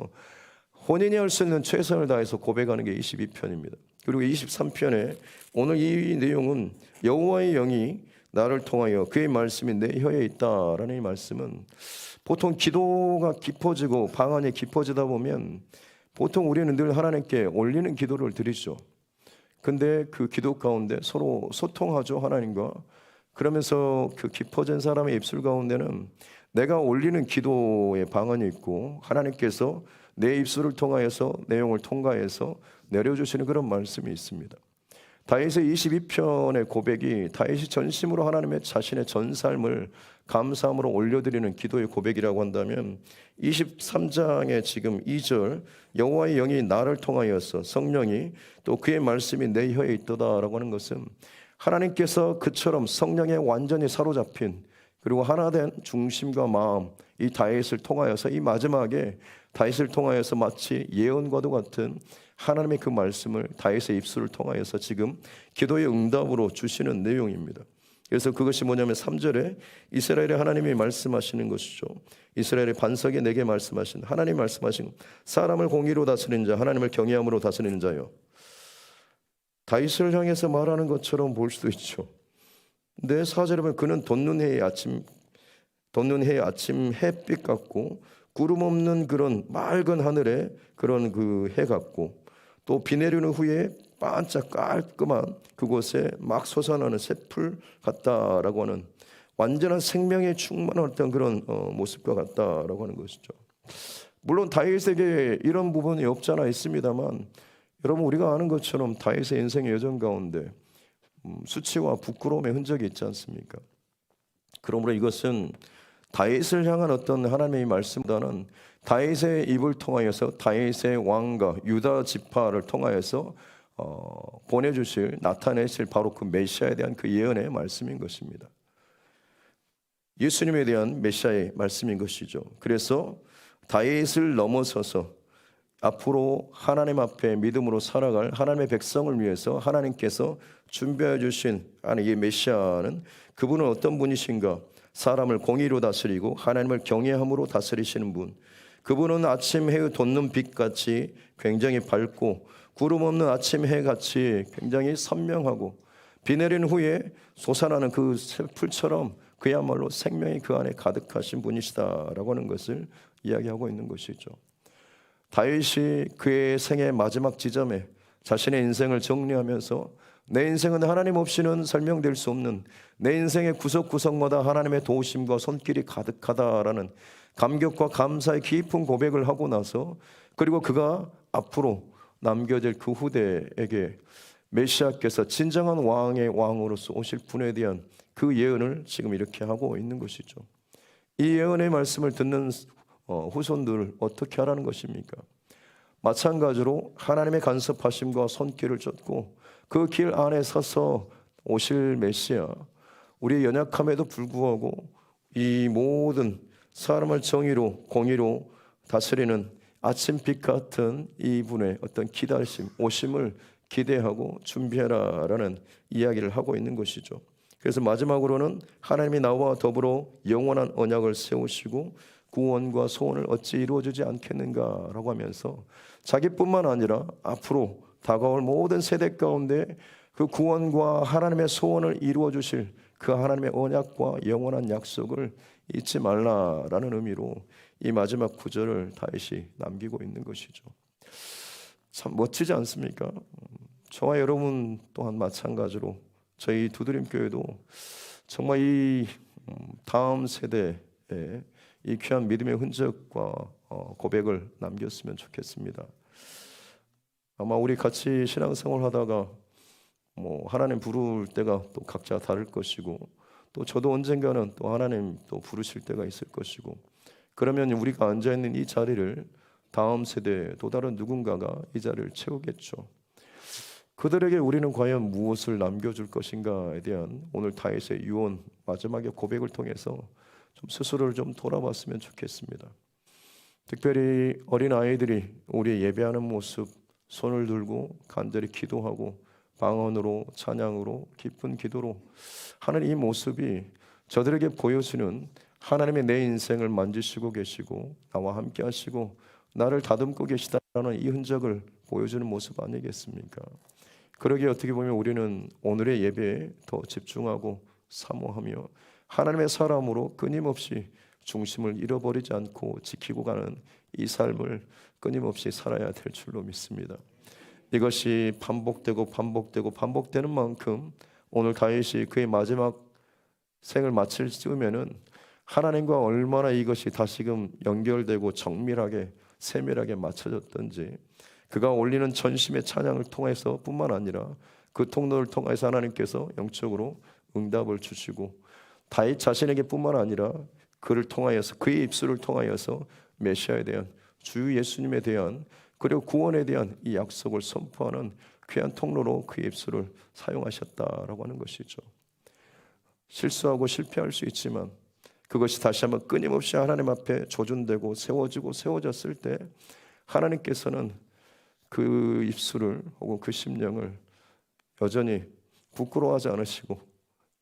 본인이 할 수 있는 최선을 다해서 고백하는 게 22편입니다. 그리고 23편에 오늘 이 내용은 여호와의 영이 나를 통하여 그의 말씀이 내 혀에 있다라는 이 말씀은, 보통 기도가 깊어지고 방언이 깊어지다 보면 보통 우리는 늘 하나님께 올리는 기도를 드리죠. 근데 그 기도 가운데 서로 소통하죠, 하나님과. 그러면서 그 깊어진 사람의 입술 가운데는 내가 올리는 기도의 방언이 있고 하나님께서 내 입술을 통하여서 내용을 통과해서 내려주시는 그런 말씀이 있습니다. 다윗의 22편의 고백이 다윗이 전심으로 하나님의 자신의 전 삶을 감사함으로 올려드리는 기도의 고백이라고 한다면, 23장의 지금 2절 여호와의 영이 나를 통하여서 성령이 또 그의 말씀이 내 혀에 있도다라고 하는 것은 하나님께서 그처럼 성령에 완전히 사로잡힌 그리고 하나된 중심과 마음, 이 다윗을 통하여서 이 마지막에 다윗을 통하여서 마치 예언과도 같은 하나님의 그 말씀을 다윗의 입술을 통하여서 지금 기도의 응답으로 주시는 내용입니다. 그래서 그것이 뭐냐면 3절에 이스라엘의 하나님이 말씀하시는 것이죠. 이스라엘의 반석에 내게 말씀하신, 하나님 말씀하신 사람을 공의로 다스리는 자, 하나님을 경외함으로 다스리는 자요. 다윗을 향해서 말하는 것처럼 볼 수도 있죠. 근데 4절에 보면 그는 돋는 해의 아침 햇빛 같고 구름 없는 그런 맑은 하늘에 그런 그 해 같고, 또 비 내리는 후에 반짝 깔끔한 그곳에 막 솟아나는 새풀 같다라고 하는, 완전한 생명에 충만한 어떤 그런 모습과 같다라고 하는 것이죠. 물론 다윗에게 이런 부분이 없잖아 있습니다만, 여러분 우리가 아는 것처럼 다윗의 인생의 여정 가운데 수치와 부끄러움의 흔적이 있지 않습니까? 그러므로 이것은 다윗을 향한 어떤 하나님의 말씀보다는 다윗의 입을 통하여서 다윗의 왕과 유다 지파를 통하여서 보내주실, 나타내실 바로 그 메시아에 대한 그 예언의 말씀인 것입니다. 예수님에 대한 메시아의 말씀인 것이죠. 그래서 다윗을 넘어서서 앞으로 하나님 앞에 믿음으로 살아갈 하나님의 백성을 위해서 하나님께서 준비해 주신 이 메시아는, 그분은 어떤 분이신가? 사람을 공의로 다스리고 하나님을 경외함으로 다스리시는 분. 그분은 아침 해의 돋는 빛같이 굉장히 밝고 구름 없는 아침 해같이 굉장히 선명하고, 비 내린 후에 솟아나는 그 새풀처럼 그야말로 생명이 그 안에 가득하신 분이시다라고 하는 것을 이야기하고 있는 것이죠. 다윗이 그의 생의 마지막 지점에 자신의 인생을 정리하면서 내 인생은 하나님 없이는 설명될 수 없는, 내 인생의 구석구석마다 하나님의 도우심과 손길이 가득하다라는 감격과 감사의 깊은 고백을 하고 나서, 그리고 그가 앞으로 남겨질 그 후대에게 메시아께서 진정한 왕의 왕으로서 오실 분에 대한 그 예언을 지금 이렇게 하고 있는 것이죠. 이 예언의 말씀을 듣는 후손들을 어떻게 하라는 것입니까? 마찬가지로 하나님의 간섭하심과 손길을 쫓고 그 길 안에 서서 오실 메시아, 우리의 연약함에도 불구하고 이 모든 사람을 정의로 공의로 다스리는 아침빛 같은 이분의 어떤 기다리심, 오심을 기대하고 준비하라라는 이야기를 하고 있는 것이죠. 그래서 마지막으로는 하나님이 나와 더불어 영원한 언약을 세우시고 구원과 소원을 어찌 이루어지지 않겠는가라고 하면서 자기뿐만 아니라 앞으로 다가올 모든 세대 가운데 그 구원과 하나님의 소원을 이루어 주실 그 하나님의 언약과 영원한 약속을 잊지 말라라는 의미로 이 마지막 구절을 다윗이 남기고 있는 것이죠. 참 멋지지 않습니까? 저와 여러분 또한 마찬가지로 저희 두드림교회도 정말 이 다음 세대에 이 귀한 믿음의 흔적과 고백을 남겼으면 좋겠습니다. 아마 우리 같이 신앙생활 하다가 하나님 부를 때가 또 각자 다를 것이고, 또 저도 언젠가는 또 하나님 또 부르실 때가 있을 것이고, 그러면 우리가 앉아있는 이 자리를 다음 세대 또 다른 누군가가 이 자리를 채우겠죠. 그들에게 우리는 과연 무엇을 남겨줄 것인가에 대한 오늘 다윗의 유언 마지막의 고백을 통해서 좀 스스로를 좀 돌아봤으면 좋겠습니다. 특별히 어린 아이들이 우리 예배하는 모습, 손을 들고 간절히 기도하고 방언으로 찬양으로 기쁜 기도로 하는 이 모습이 저들에게 보여주는 하나님의 내 인생을 만지시고 계시고 나와 함께 하시고 나를 다듬고 계시다라는 이 흔적을 보여주는 모습 아니겠습니까? 그러기에 어떻게 보면 우리는 오늘의 예배에 더 집중하고 사모하며 하나님의 사람으로 끊임없이 중심을 잃어버리지 않고 지키고 가는 이 삶을 끊임없이 살아야 될 줄로 믿습니다. 이것이 반복되는 만큼 오늘 다윗이 그의 마지막 생을 마칠 즈음에는 하나님과 얼마나 이것이 다시금 연결되고 정밀하게 세밀하게 맞춰졌던지, 그가 올리는 전심의 찬양을 통해서 뿐만 아니라 그 통로를 통해서 하나님께서 영적으로 응답을 주시고 다윗 자신에게 뿐만 아니라 그를 통하여서 그의 입술을 통하여서 메시아에 대한 주 예수님에 대한 그리고 구원에 대한 이 약속을 선포하는 귀한 통로로 그의 입술을 사용하셨다라고 하는 것이죠. 실수하고 실패할 수 있지만 그것이 다시 한번 끊임없이 하나님 앞에 조준되고 세워졌을 때 하나님께서는 그 입술을 혹은 그 심령을 여전히 부끄러워하지 않으시고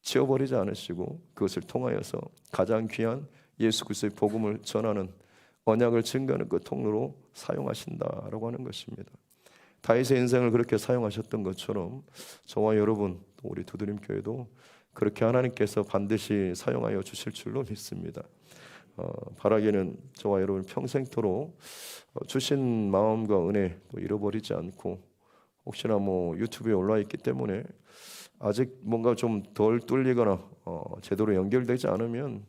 지워버리지 않으시고 그것을 통하여서 가장 귀한 예수 그리스도의 복음을 전하는 언약을 증거하는 그 통로로 사용하신다라고 하는 것입니다. 다윗의 인생을 그렇게 사용하셨던 것처럼 저와 여러분 또 우리 두드림교회도 그렇게 하나님께서 반드시 사용하여 주실 줄로 믿습니다. 바라기는 저와 여러분 평생토록 주신 마음과 은혜 또 잃어버리지 않고, 혹시나 유튜브에 올라 있기 때문에 아직 뭔가 좀 덜 뚫리거나 제대로 연결되지 않으면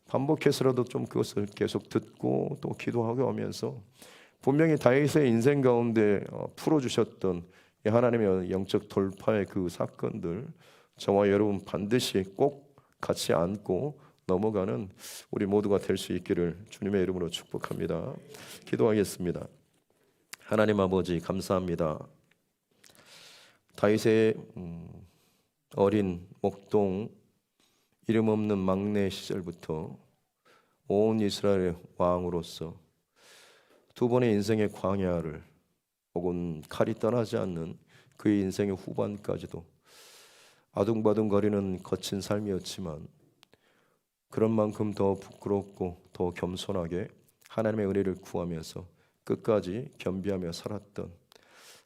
반복해서라도 좀 그것을 계속 듣고 또 기도하고 하면서 분명히 다윗의 인생 가운데 풀어주셨던 하나님의 영적 돌파의 그 사건들 저와 여러분 반드시 꼭 같이 안고 넘어가는 우리 모두가 될 수 있기를 주님의 이름으로 축복합니다. 기도하겠습니다. 하나님 아버지 감사합니다. 다윗의 어린 목동 이름 없는 막내 시절부터 온 이스라엘의 왕으로서 두 번의 인생의 광야를 혹은 칼이 떠나지 않는 그의 인생의 후반까지도 아둥바둥거리는 거친 삶이었지만 그런 만큼 더 부끄럽고 더 겸손하게 하나님의 은혜를 구하면서 끝까지 겸비하며 살았던,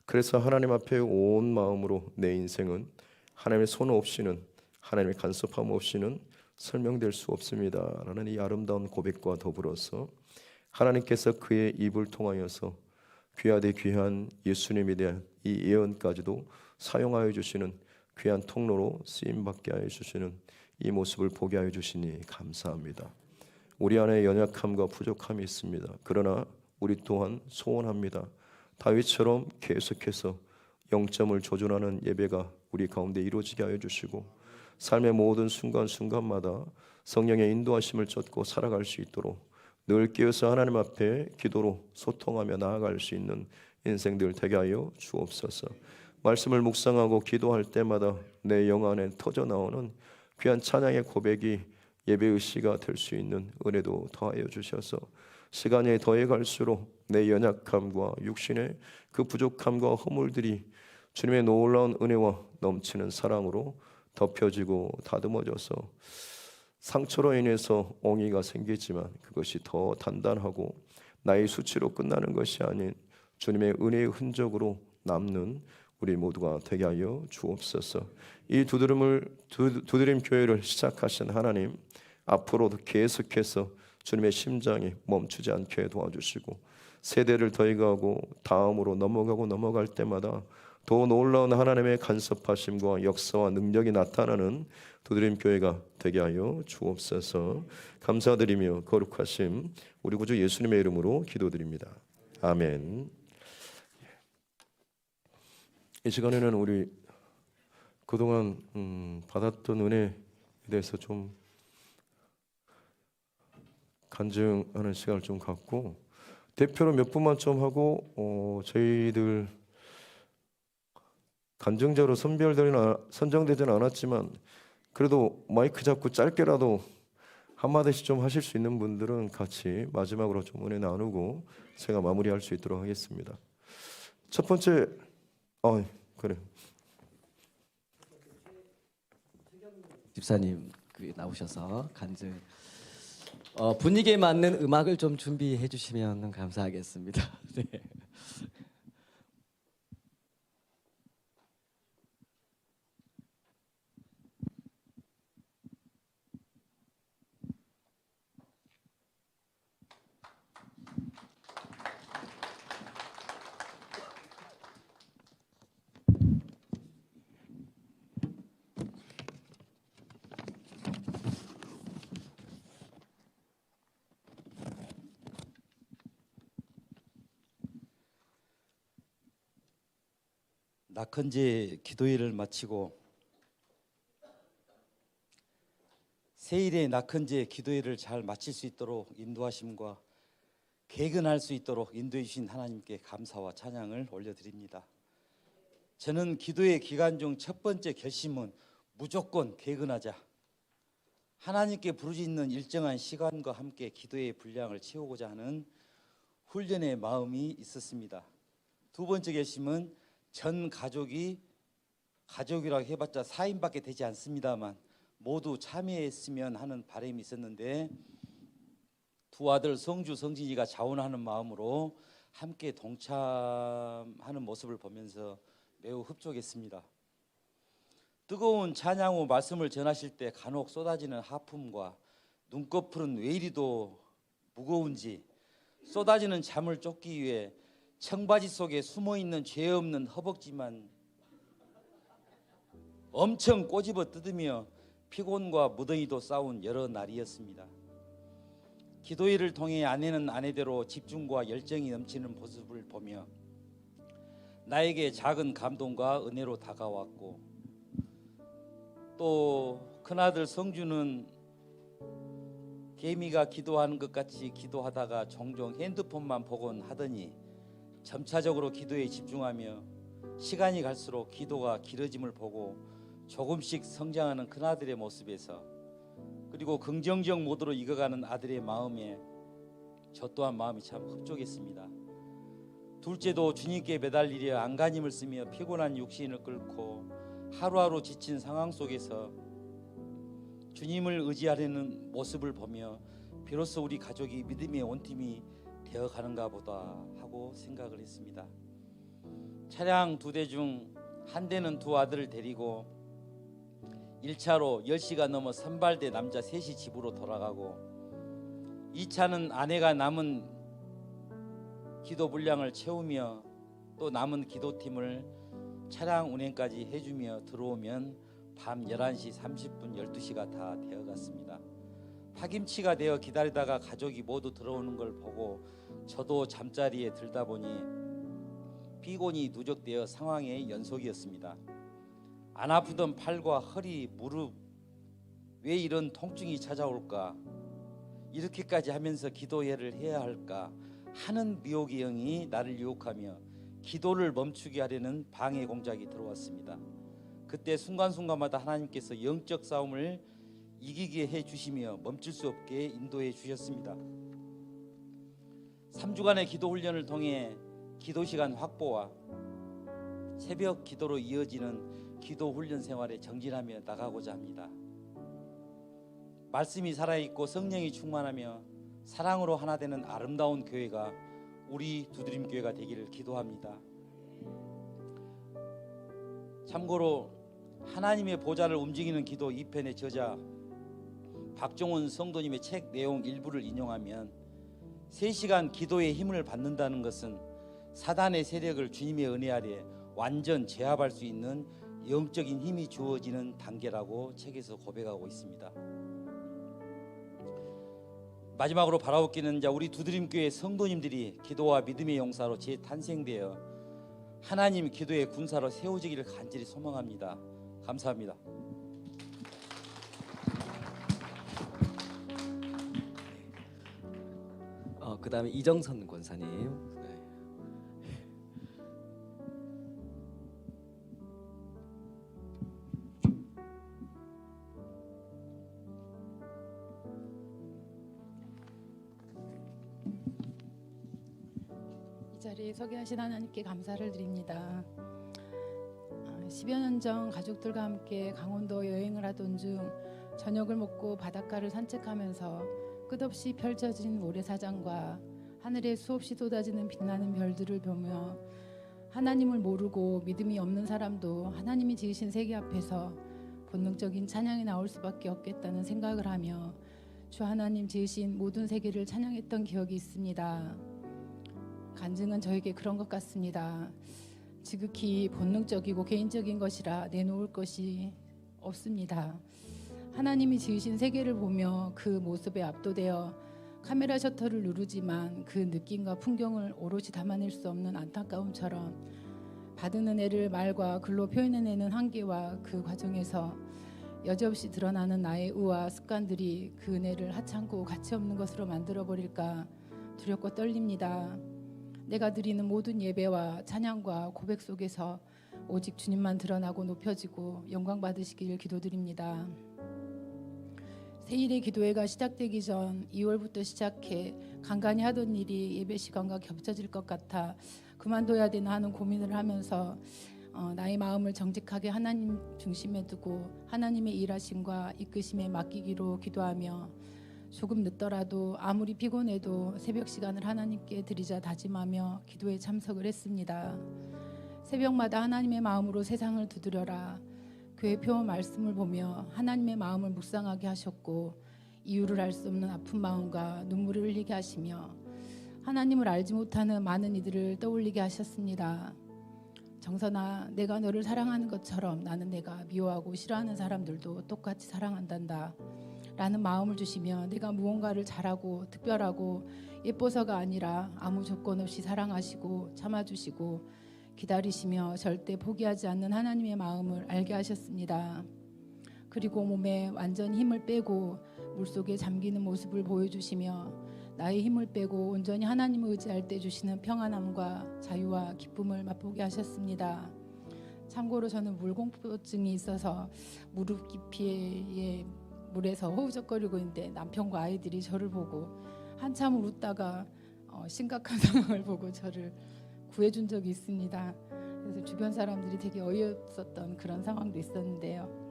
그래서 하나님 앞에 온 마음으로 내 인생은 하나님의 손 없이는, 하나님의 간섭함 없이는 설명될 수 없습니다 라는 이 아름다운 고백과 더불어서 하나님께서 그의 입을 통하여서 귀하되 귀한 예수님에 대한 이 예언까지도 사용하여 주시는 귀한 통로로 쓰임받게 하여 주시는 이 모습을 보게 하여 주시니 감사합니다. 우리 안에 연약함과 부족함이 있습니다. 그러나 우리 또한 소원합니다. 다윗처럼 계속해서 영점을 조준하는 예배가 우리 가운데 이루어지게 하여 주시고 삶의 모든 순간순간마다 성령의 인도하심을 쫓고 살아갈 수 있도록 늘 깨어서 하나님 앞에 기도로 소통하며 나아갈 수 있는 인생들 되게 하여 주옵소서. 말씀을 묵상하고 기도할 때마다 내 영 안에 터져나오는 귀한 찬양의 고백이 예배의 시가 될 수 있는 은혜도 더하여 주셔서 시간이 더해갈수록 내 연약함과 육신의 그 부족함과 허물들이 주님의 놀라운 은혜와 넘치는 사랑으로 덮여지고 다듬어져서 상처로 인해서 옹이가 생기지만 그것이 더 단단하고 나의 수치로 끝나는 것이 아닌 주님의 은혜의 흔적으로 남는 우리 모두가 되게 하여 주옵소서. 이 두드림 교회를 시작하신 하나님, 앞으로도 계속해서 주님의 심장이 멈추지 않게 도와주시고 세대를 더해가고 다음으로 넘어갈 때마다 더 놀라운 하나님의 간섭하심과 역사와 능력이 나타나는 두드림 교회가 되게 하여 주옵소서. 감사드리며 거룩하심 우리 구주 예수님의 이름으로 기도드립니다. 아멘. 이 시간에는 우리 그동안 받았던 은혜에 대해서 좀 간증하는 시간을 좀 갖고 대표로 몇 분만 좀 하고 저희들 간증자로 선정되지는 않았지만 그래도 마이크 잡고 짧게라도 한마디씩 좀 하실 수 있는 분들은 같이 마지막으로 좀 은혜 나누고 제가 마무리할 수 있도록 하겠습니다. 첫 번째 그래. 집사님 나오셔서 간증 분위기에 맞는 음악을 좀 준비해 주시면 감사하겠습니다. 네. 낙헌제 기도회를 마치고 새일의 낙헌제 기도회를 잘 마칠 수 있도록 인도하심과 개근할 수 있도록 인도해 주신 하나님께 감사와 찬양을 올려드립니다. 저는 기도회 기간 중 첫 번째 결심은 무조건 개근하자, 하나님께 부르짖는 일정한 시간과 함께 기도의 분량을 채우고자 하는 훈련의 마음이 있었습니다. 두 번째 결심은 전 가족이라고 해봤자 4인밖에 되지 않습니다만 모두 참여했으면 하는 바람이 있었는데 두 아들 성주, 성진이가 자원하는 마음으로 함께 동참하는 모습을 보면서 매우 흡족했습니다. 뜨거운 찬양 후 말씀을 전하실 때 간혹 쏟아지는 하품과 눈꺼풀은 왜 이리도 무거운지 쏟아지는 잠을 쫓기 위해 청바지 속에 숨어있는 죄 없는 허벅지만 엄청 꼬집어 뜯으며 피곤과 무더위도 싸운 여러 날이었습니다. 기도회를 통해 아내는 아내대로 집중과 열정이 넘치는 모습을 보며 나에게 작은 감동과 은혜로 다가왔고 또 큰아들 성주는 개미가 기도하는 것 같이 기도하다가 종종 핸드폰만 보곤 하더니 점차적으로 기도에 집중하며 시간이 갈수록 기도가 길어짐을 보고 조금씩 성장하는 큰아들의 모습에서 그리고 긍정적 모드로 익어가는 아들의 마음에 저 또한 마음이 참 흡족했습니다. 둘째도 주님께 매달리려 안간힘을 쓰며 피곤한 육신을 끌고 하루하루 지친 상황 속에서 주님을 의지하려는 모습을 보며 비로소 우리 가족이 믿음의 온팀이 되어가는가 보다 하고 생각을 했습니다. 차량 2대 중 한 대는 두 아들을 데리고 1차로 10시가 넘어 선발대 남자 셋이 집으로 돌아가고 2차는 아내가 남은 기도 분량을 채우며 또 남은 기도팀을 차량 운행까지 해주며 들어오면 밤 11시 30분 12시가 다 되어갔습니다. 파김치가 되어 기다리다가 가족이 모두 들어오는 걸 보고 저도 잠자리에 들다 보니 피곤이 누적되어 상황의 연속이었습니다. 안 아프던 팔과 허리, 무릎, 왜 이런 통증이 찾아올까? 이렇게까지 하면서 기도회를 해야 할까 하는 미혹의 영이 나를 유혹하며 기도를 멈추게 하려는 방해 공작이 들어왔습니다. 그때 순간순간마다 하나님께서 영적 싸움을 이기게 해 주시며 멈출 수 없게 인도해 주셨습니다. 3주간의 기도 훈련을 통해 기도 시간 확보와 새벽 기도로 이어지는 기도 훈련 생활에 정진하며 나가고자 합니다. 말씀이 살아있고 성령이 충만하며 사랑으로 하나 되는 아름다운 교회가 우리 두드림 교회가 되기를 기도합니다. 참고로 하나님의 보좌를 움직이는 기도 2편의 저자 박종훈 성도님의 책 내용 일부를 인용하면 3시간 기도의 힘을 받는다는 것은 사단의 세력을 주님의 은혜 아래 완전 제압할 수 있는 영적인 힘이 주어지는 단계라고 책에서 고백하고 있습니다. 마지막으로 바라옵기는 우리 두드림교회 성도님들이 기도와 믿음의 용사로 재탄생되어 하나님 기도의 군사로 세워지기를 간절히 소망합니다. 감사합니다. 그 다음에 이정선 권사님. 네. 이 자리에 서게 하신 하나님께 감사를 드립니다. 10여 년 전 가족들과 함께 강원도 여행을 하던 중 저녁을 먹고 바닷가를 산책하면서 끝없이 펼쳐진 모래사장과 하늘에 수없이 쏟아지는 빛나는 별들을 보며 하나님을 모르고 믿음이 없는 사람도 하나님이 지으신 세계 앞에서 본능적인 찬양이 나올 수밖에 없겠다는 생각을 하며 주 하나님 지으신 모든 세계를 찬양했던 기억이 있습니다. 간증은 저에게 그런 것 같습니다. 지극히 본능적이고 개인적인 것이라 내놓을 것이 없습니다. 하나님이 지으신 세계를 보며 그 모습에 압도되어 카메라 셔터를 누르지만 그 느낌과 풍경을 오롯이 담아낼 수 없는 안타까움처럼 받은 은혜를 말과 글로 표현해내는 한계와 그 과정에서 여지없이 드러나는 나의 의와 습관들이 그 은혜를 하찮고 가치없는 것으로 만들어버릴까 두렵고 떨립니다. 내가 드리는 모든 예배와 찬양과 고백 속에서 오직 주님만 드러나고 높여지고 영광 받으시길 기도드립니다. 새일의 기도회가 시작되기 전 2월부터 시작해 간간히 하던 일이 예배 시간과 겹쳐질 것 같아 그만둬야 되나 하는 고민을 하면서 나의 마음을 정직하게 하나님 중심에 두고 하나님의 일하심과 이끄심에 맡기기로 기도하며 조금 늦더라도 아무리 피곤해도 새벽 시간을 하나님께 드리자 다짐하며 기도에 참석을 했습니다. 새벽마다 하나님의 마음으로 세상을 두드려라. 교회 표 말씀을 보며 하나님의 마음을 묵상하게 하셨고 이유를 알 수 없는 아픈 마음과 눈물을 흘리게 하시며 하나님을 알지 못하는 많은 이들을 떠올리게 하셨습니다. 정선아, 내가 너를 사랑하는 것처럼 나는 내가 미워하고 싫어하는 사람들도 똑같이 사랑한단다 라는 마음을 주시며 내가 무언가를 잘하고 특별하고 예뻐서가 아니라 아무 조건 없이 사랑하시고 참아주시고 기다리시며 절대 포기하지 않는 하나님의 마음을 알게 하셨습니다. 그리고 몸에 완전히 힘을 빼고 물속에 잠기는 모습을 보여주시며 나의 힘을 빼고 온전히 하나님을 의지할 때 주시는 평안함과 자유와 기쁨을 맛보게 하셨습니다. 참고로 저는 물공포증이 있어서 무릎 깊이의 물에서 허우적거리고 있는데 남편과 아이들이 저를 보고 한참을 웃다가 심각한 상황을 보고 저를 구해준 적이 있습니다. 그래서 주변 사람들이 되게 어이없었던 그런 상황도 있었는데요.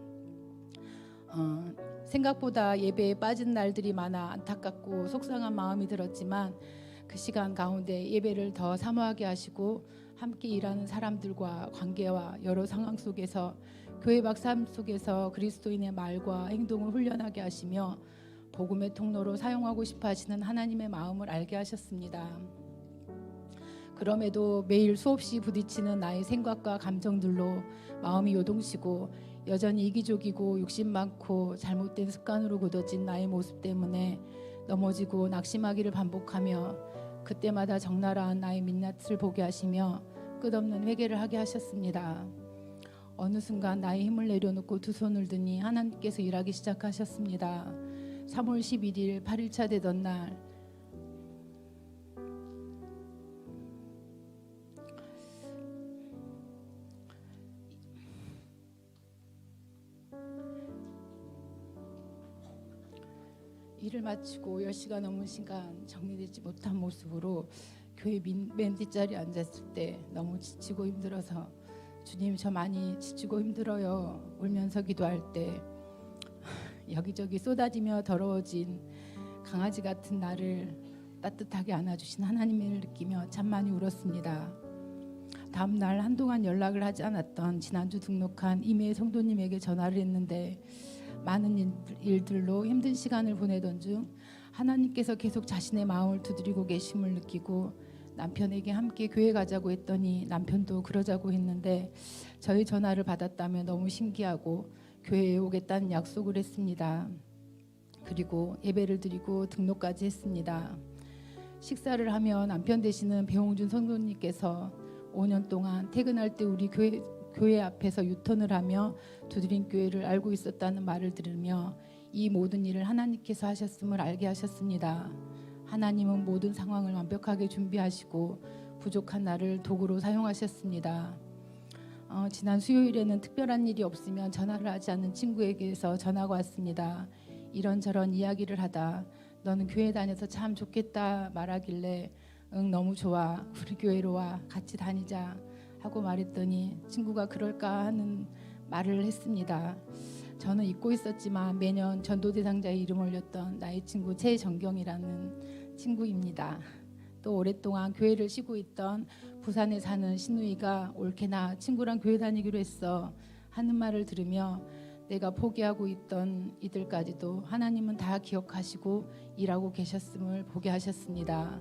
생각보다 예배에 빠진 날들이 많아 안타깝고 속상한 마음이 들었지만 그 시간 가운데 예배를 더 사모하게 하시고 함께 일하는 사람들과 관계와 여러 상황 속에서 교회 박삶 속에서 그리스도인의 말과 행동을 훈련하게 하시며 복음의 통로로 사용하고 싶어 하시는 하나님의 마음을 알게 하셨습니다. 그럼에도 매일 수없이 부딪히는 나의 생각과 감정들로 마음이 요동치고 여전히 이기적이고 욕심 많고 잘못된 습관으로 굳어진 나의 모습 때문에 넘어지고 낙심하기를 반복하며 그때마다 적나라한 나의 민낯을 보게 하시며 끝없는 회개를 하게 하셨습니다. 어느 순간 나의 힘을 내려놓고 두 손을 드니 하나님께서 일하기 시작하셨습니다. 3월 11일 8일차 되던 날 일을 마치고 10시가 넘은 시간 정리되지 못한 모습으로 교회 맨 뒷자리에 앉았을 때 너무 지치고 힘들어서 주님 저 많이 지치고 힘들어요 울면서 기도할 때 여기저기 쏟아지며 더러워진 강아지 같은 나를 따뜻하게 안아주신 하나님을 느끼며 참 많이 울었습니다. 다음 날 한동안 연락을 하지 않았던 지난주 등록한 임의 성도님에게 전화를 했는데 많은 일들로 힘든 시간을 보내던 중 하나님께서 계속 자신의 마음을 두드리고 계심을 느끼고 남편에게 함께 교회 가자고 했더니 남편도 그러자고 했는데 저희 전화를 받았다며 너무 신기하고 교회에 오겠다는 약속을 했습니다. 그리고 예배를 드리고 등록까지 했습니다. 식사를 하며 남편 되시는 배홍준 성도님께서 5년 동안 퇴근할 때 우리 교회 앞에서 유턴을 하며 두드린 교회를 알고 있었다는 말을 들으며 이 모든 일을 하나님께서 하셨음을 알게 하셨습니다. 하나님은 모든 상황을 완벽하게 준비하시고 부족한 나를 도구로 사용하셨습니다. 지난 수요일에는 특별한 일이 없으면 전화를 하지 않는 친구에게서 전화가 왔습니다. 이런저런 이야기를 하다 너는 교회 다녀서 참 좋겠다 말하길래 응 너무 좋아 우리 교회로 와 같이 다니자 하고 말했더니 친구가 그럴까 하는 말을 했습니다. 저는 잊고 있었지만 매년 전도대상자에 이름 올렸던 나의 친구 최정경이라는 친구입니다. 또 오랫동안 교회를 쉬고 있던 부산에 사는 신우이가 올케나 친구랑 교회 다니기로 했어 하는 말을 들으며 내가 포기하고 있던 이들까지도 하나님은 다 기억하시고 일하고 계셨음을 보게 하셨습니다.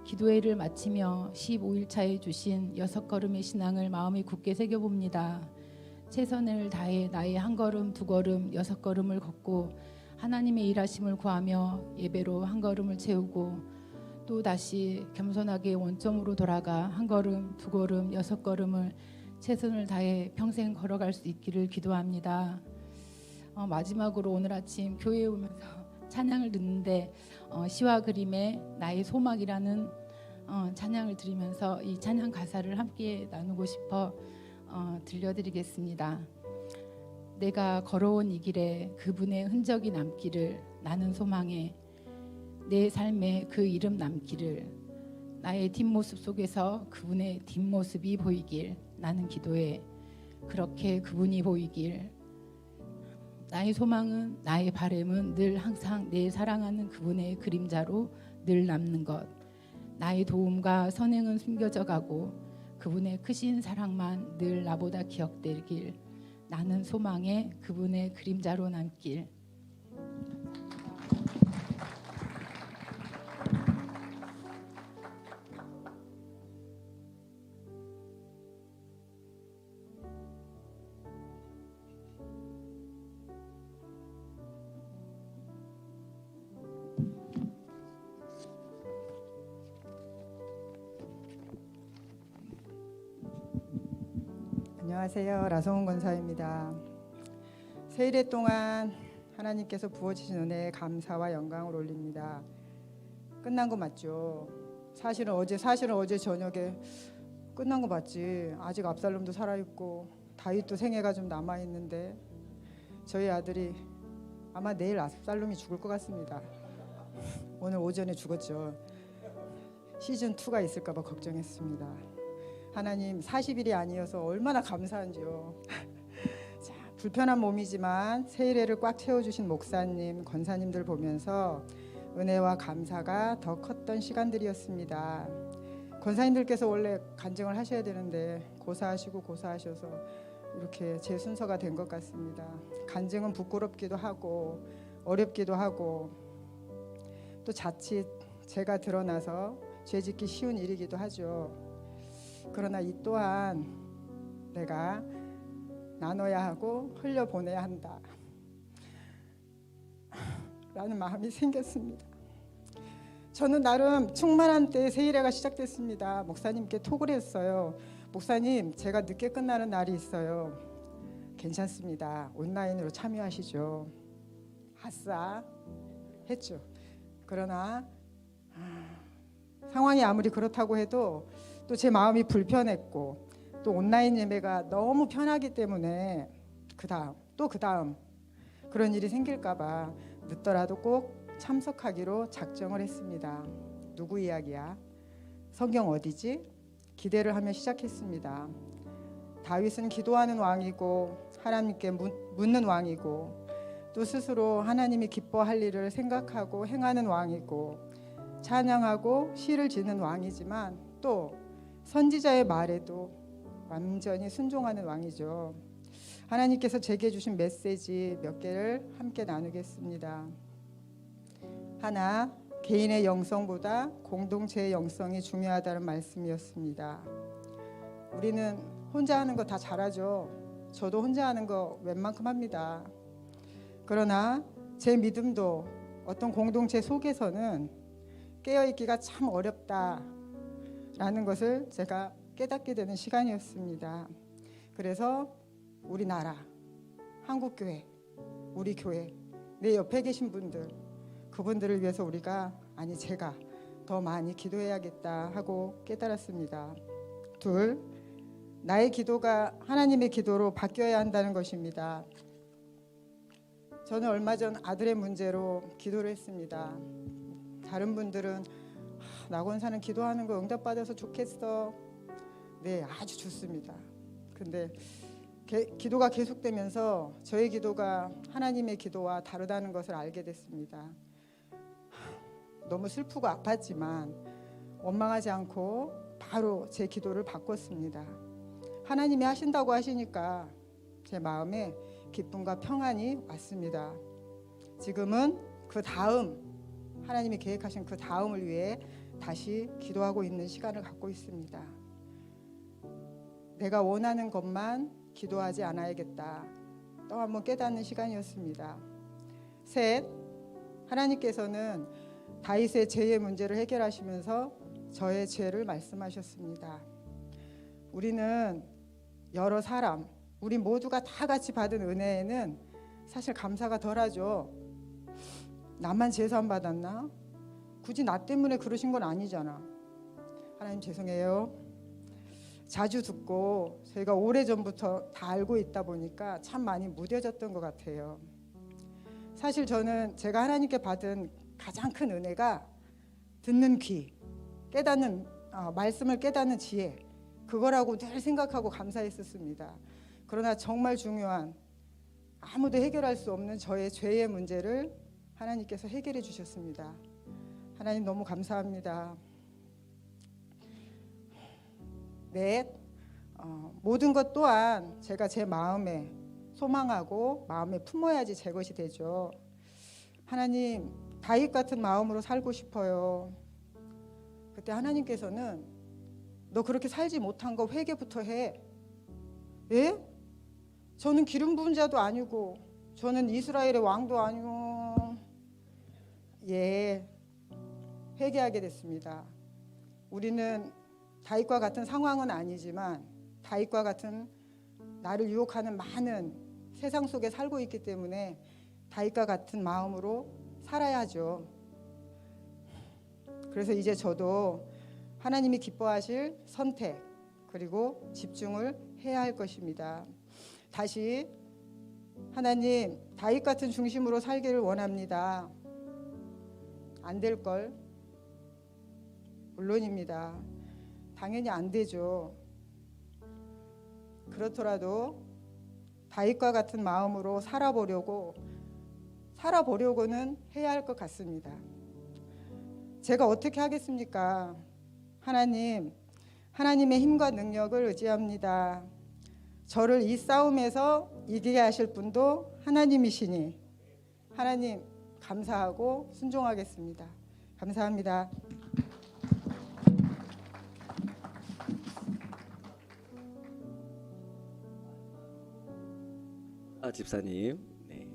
기도회를 마치며 15일차에 주신 6걸음의 신앙을 마음에 굳게 새겨봅니다. 최선을 다해 나의 한 걸음, 두 걸음, 6걸음을 걷고 하나님의 일하심을 구하며 예배로 한 걸음을 채우고 또 다시 겸손하게 원점으로 돌아가 한 걸음, 두 걸음, 6걸음을 최선을 다해 평생 걸어갈 수 있기를 기도합니다. 마지막으로 오늘 아침 교회에 오면서 찬양을 듣는데 시와 그림의 나의 소망이라는 찬양을 들으면서 이 찬양 가사를 함께 나누고 싶어 들려드리겠습니다. 내가 걸어온 이 길에 그분의 흔적이 남기를 나는 소망해 내 삶에 그 이름 남기를 나의 뒷모습 속에서 그분의 뒷모습이 보이길 나는 기도해 그렇게 그분이 보이길 나의 소망은 나의 바람은 늘 항상 내 사랑하는 그분의 그림자로 늘 남는 것 나의 도움과 선행은 숨겨져 가고 그분의 크신 사랑만 늘 나보다 기억되길 나는 소망에 그분의 그림자로 남길. 안녕하세요. 라성훈 권사입니다. 세일회 동안 하나님께서 부어주신 은혜에 감사와 영광을 올립니다. 끝난 거 맞죠? 사실은 어제 저녁에 끝난 거 맞지. 아직 압살롬도 살아있고 다윗도 생애가 좀 남아있는데 저희 아들이 아마 내일 압살롬이 죽을 것 같습니다. 오늘 오전에 죽었죠. 시즌2가 있을까 봐 걱정했습니다. 하나님 40일이 아니어서 얼마나 감사한지요. 자, 불편한 몸이지만 세일회를 꽉 채워주신 목사님, 권사님들 보면서 은혜와 감사가 더 컸던 시간들이었습니다. 권사님들께서 원래 간증을 하셔야 되는데 고사하셔서 이렇게 제 순서가 된 것 같습니다. 간증은 부끄럽기도 하고 어렵기도 하고 또 자칫 제가 드러나서 죄짓기 쉬운 일이기도 하죠. 그러나 이 또한 내가 나눠야 하고 흘려보내야 한다 라는 마음이 생겼습니다. 저는 나름 충만한 때 세일회가 시작됐습니다. 목사님께 톡을 했어요. 목사님, 제가 늦게 끝나는 날이 있어요. 괜찮습니다. 온라인으로 참여하시죠. 아싸 했죠. 그러나 상황이 아무리 그렇다고 해도 또 제 마음이 불편했고 또 온라인 예배가 너무 편하기 때문에 그 다음 그런 일이 생길까 봐 늦더라도 꼭 참석하기로 작정을 했습니다. 누구 이야기야? 성경 어디지? 기대를 하며 시작했습니다. 다윗은 기도하는 왕이고 하나님께 묻는 왕이고 또 스스로 하나님이 기뻐할 일을 생각하고 행하는 왕이고 찬양하고 시를 짓는 왕이지만 또 선지자의 말에도 완전히 순종하는 왕이죠. 하나님께서 제게 주신 메시지 몇 개를 함께 나누겠습니다. 하나, 개인의 영성보다 공동체의 영성이 중요하다는 말씀이었습니다. 우리는 혼자 하는 거 다 잘하죠. 저도 혼자 하는 거 웬만큼 합니다. 그러나 제 믿음도 어떤 공동체 속에서는 깨어있기가 참 어렵다라는 것을 제가 깨닫게 되는 시간이었습니다. 그래서 우리 나라, 한국교회, 우리 교회, 내 옆에 계신 분들, 그분들을 위해서 제가 더 많이 기도해야겠다 하고 깨달았습니다. 둘, 나의 기도가 하나님의 기도로 바뀌어야 한다는 것입니다. 저는 얼마 전 아들의 문제로 기도를 했습니다. 다른 분들은 낙원사는 기도하는 거 응답받아서 좋겠어. 네, 아주 좋습니다. 근데 기도가 계속되면서 저의 기도가 하나님의 기도와 다르다는 것을 알게 됐습니다. 너무 슬프고 아팠지만 원망하지 않고 바로 제 기도를 바꿨습니다. 하나님이 하신다고 하시니까 제 마음에 기쁨과 평안이 왔습니다. 지금은 그 다음 하나님이 계획하신 그 다음을 위해 다시 기도하고 있는 시간을 갖고 있습니다. 내가 원하는 것만 기도하지 않아야겠다. 또 한번 깨닫는 시간이었습니다. 셋, 하나님께서는 다윗의 죄의 문제를 해결하시면서 저의 죄를 말씀하셨습니다. 우리는 여러 사람, 우리 모두가 다 같이 받은 은혜에는 사실 감사가 덜하죠. 나만 제사함 받았나? 굳이 나 때문에 그러신 건 아니잖아. 하나님 죄송해요. 자주 듣고 저희가 오래전부터 다 알고 있다 보니까 참 많이 무뎌졌던 것 같아요. 사실 저는 제가 하나님께 받은 가장 큰 은혜가 듣는 귀, 깨닫는 말씀을 깨닫는 지혜, 그거라고 늘 생각하고 감사했었습니다. 그러나 정말 중요한 아무도 해결할 수 없는 저의 죄의 문제를 하나님께서 해결해 주셨습니다. 하나님 너무 감사합니다. 넷, 모든 것 또한 제가 제 마음에 소망하고 마음에 품어야지 제 것이 되죠. 하나님, 다윗 같은 마음으로 살고 싶어요. 그때 하나님께서는 너 그렇게 살지 못한 거 회개부터 해. 예? 저는 기름 부은 자도 아니고 저는 이스라엘의 왕도 아니고 예, 회개하게 됐습니다. 우리는 다윗과 같은 상황은 아니지만 다윗과 같은 나를 유혹하는 많은 세상 속에 살고 있기 때문에 다윗과 같은 마음으로 살아야죠. 그래서 이제 저도 하나님이 기뻐하실 선택 그리고 집중을 해야 할 것입니다. 다시 하나님, 다윗 같은 중심으로 살기를 원합니다. 안 될 걸? 물론입니다. 당연히 안 되죠. 그렇더라도 다윗과 같은 마음으로 살아보려고는 해야 할 것 같습니다. 제가 어떻게 하겠습니까? 하나님, 하나님의 힘과 능력을 의지합니다. 저를 이 싸움에서 이기게 하실 분도 하나님이시니 하나님 감사하고 순종하겠습니다. 감사합니다. 집사님, 네,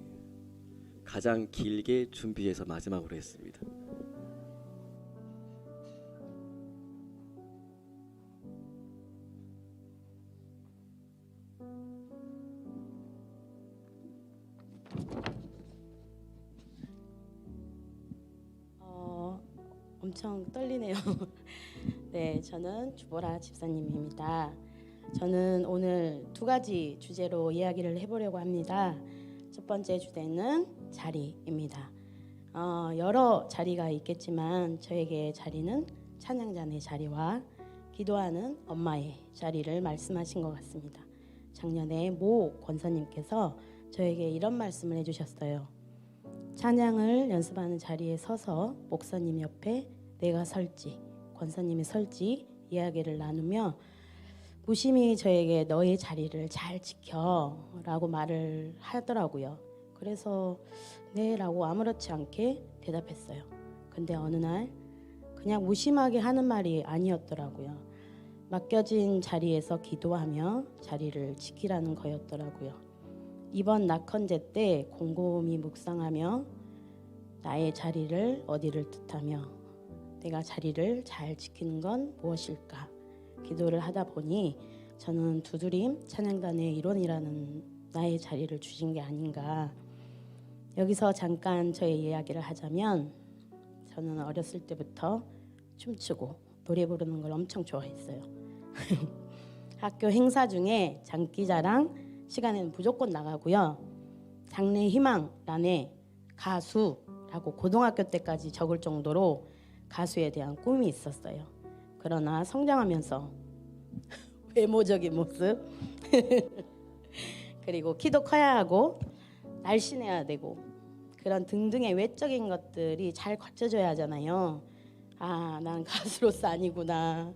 가장 길게 준비해서 마지막으로 했습니다. 엄청 떨리네요. 네, 저는 주보라 집사님입니다. 저는 오늘 두 가지 주제로 이야기를 해보려고 합니다. 첫 번째 주제는 자리입니다. 여러 자리가 있겠지만 저에게 자리는 찬양자의 자리와 기도하는 엄마의 자리를 말씀하신 것 같습니다. 작년에 모 권사님께서 저에게 이런 말씀을 해주셨어요. 찬양을 연습하는 자리에 서서 목사님 옆에 내가 설지, 권사님이 설지 이야기를 나누며 무심히 저에게 너의 자리를 잘 지켜라고 말을 하더라고요. 그래서 네라고 아무렇지 않게 대답했어요. 근데 어느 날 그냥 무심하게 하는 말이 아니었더라고요. 맡겨진 자리에서 기도하며 자리를 지키라는 거였더라고요. 이번 낙헌제 때 곰곰이 묵상하며 나의 자리를 어디를 뜻하며 내가 자리를 잘 지키는 건 무엇일까 기도를 하다 보니 저는 두드림 찬양단의 일원이라는 나의 자리를 주신 게 아닌가. 여기서 잠깐 저의 이야기를 하자면 저는 어렸을 때부터 춤추고 노래 부르는 걸 엄청 좋아했어요. 학교 행사 중에 장기자랑 시간에는 무조건 나가고요. 장래 희망란에 가수라고 고등학교 때까지 적을 정도로 가수에 대한 꿈이 있었어요. 그러나 성장하면서 외모적인 모습 그리고 키도 커야 하고 날씬해야 되고 그런 등등의 외적인 것들이 잘 갖춰져야 하잖아요. 아, 난 가수로서 아니구나.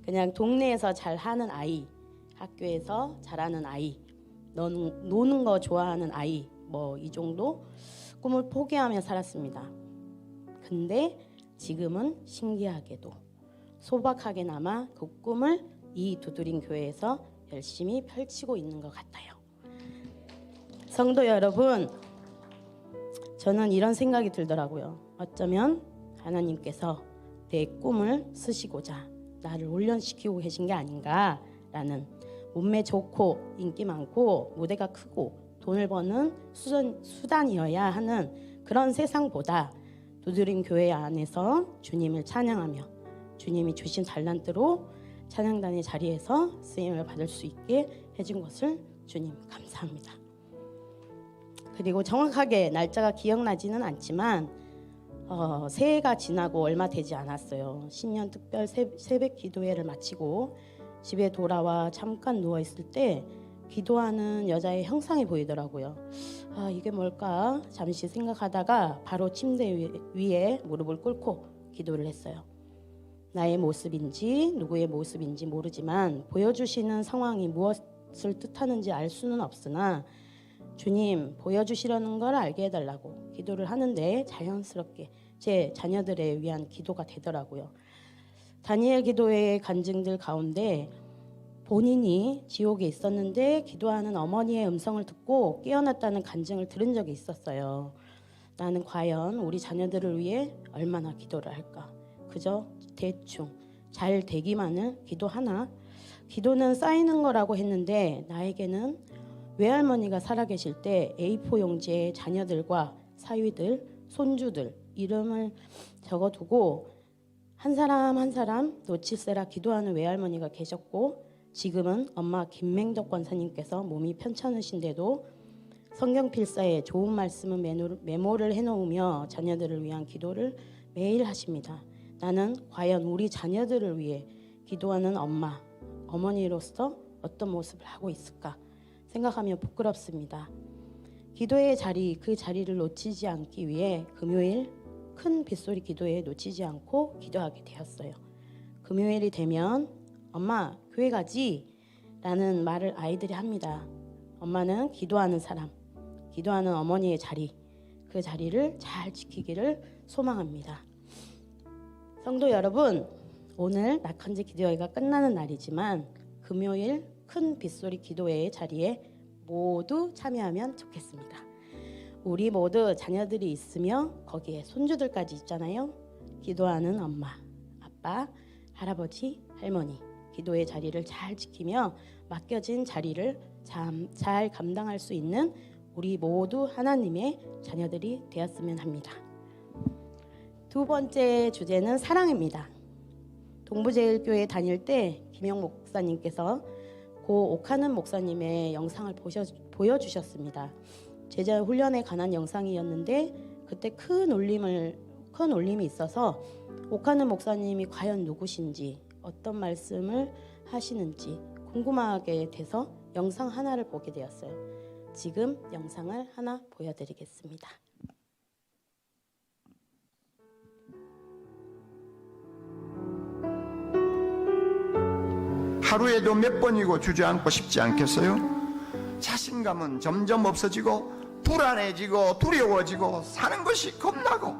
그냥 동네에서 잘하는 아이, 학교에서 잘하는 아이, 노는 거 좋아하는 아이, 뭐 이 정도 꿈을 포기하며 살았습니다. 근데 지금은 신기하게도 소박하게나마 그 꿈을 이 두드림 교회에서 열심히 펼치고 있는 것 같아요. 성도 여러분, 저는 이런 생각이 들더라고요. 어쩌면 하나님께서 내 꿈을 쓰시고자 나를 훈련시키고 계신 게 아닌가라는 몸매 좋고 인기 많고 무대가 크고 돈을 버는 수단이어야 하는 그런 세상보다 두드림 교회 안에서 주님을 찬양하며 주님이 주신 달란트로 찬양단의 자리에서 쓰임을 받을 수 있게 해준 것을 주님 감사합니다. 그리고 정확하게 날짜가 기억나지는 않지만 새해가 지나고 얼마 되지 않았어요. 신년 특별 새벽 기도회를 마치고 집에 돌아와 잠깐 누워있을 때 기도하는 여자의 형상이 보이더라고요. 아, 이게 뭘까? 잠시 생각하다가 바로 침대 위에 무릎을 꿇고 기도를 했어요. 나의 모습인지 누구의 모습인지 모르지만 보여주시는 상황이 무엇을 뜻하는지 알 수는 없으나 주님 보여주시려는 걸 알게 해달라고 기도를 하는데 자연스럽게 제 자녀들에 위한 기도가 되더라고요. 다니엘 기도회의 간증들 가운데 본인이 지옥에 있었는데 기도하는 어머니의 음성을 듣고 깨어났다는 간증을 들은 적이 있었어요. 나는 과연 우리 자녀들을 위해 얼마나 기도를 할까? 그저 대충 잘 되기만을 기도하나? 기도는 쌓이는 거라고 했는데 나에게는 외할머니가 살아계실 때 A4 용지에 자녀들과 사위들, 손주들 이름을 적어두고 한 사람 한 사람 놓칠세라 기도하는 외할머니가 계셨고 지금은 엄마 김맹덕 권사님께서 몸이 편찮으신데도 성경 필사에 좋은 말씀을 메모를 해놓으며 자녀들을 위한 기도를 매일 하십니다. 나는 과연 우리 자녀들을 위해 기도하는 엄마, 어머니로서 어떤 모습을 하고 있을까 생각하며 부끄럽습니다. 기도의 자리, 그 자리를 놓치지 않기 위해 금요일 큰 빗소리 기도회에 놓치지 않고 기도하게 되었어요. 금요일이 되면 엄마 교회 가지? 라는 말을 아이들이 합니다. 엄마는 기도하는 사람, 기도하는 어머니의 자리, 그 자리를 잘 지키기를 소망합니다. 성도 여러분, 오늘 낙헌제 기도회가 끝나는 날이지만 금요일 큰 빗소리 기도회의 자리에 모두 참여하면 좋겠습니다. 우리 모두 자녀들이 있으며 거기에 손주들까지 있잖아요. 기도하는 엄마, 아빠, 할아버지, 할머니, 기도의 자리를 잘 지키며 맡겨진 자리를 잘 감당할 수 있는 우리 모두 하나님의 자녀들이 되었으면 합니다. 두 번째 주제는 사랑입니다. 동부제일교회 다닐 때 김영 목사님께서 고 옥하는 목사님의 영상을 보여주셨습니다. 제자 훈련에 관한 영상이었는데 그때 큰 울림이 있어서 옥하는 목사님이 과연 누구신지 어떤 말씀을 하시는지 궁금하게 돼서 영상 하나를 보게 되었어요. 지금 영상을 하나 보여드리겠습니다. 하루에도 몇 번이고 주저앉고 싶지 않겠어요? 자신감은 점점 없어지고 불안해지고 두려워지고 사는 것이 겁나고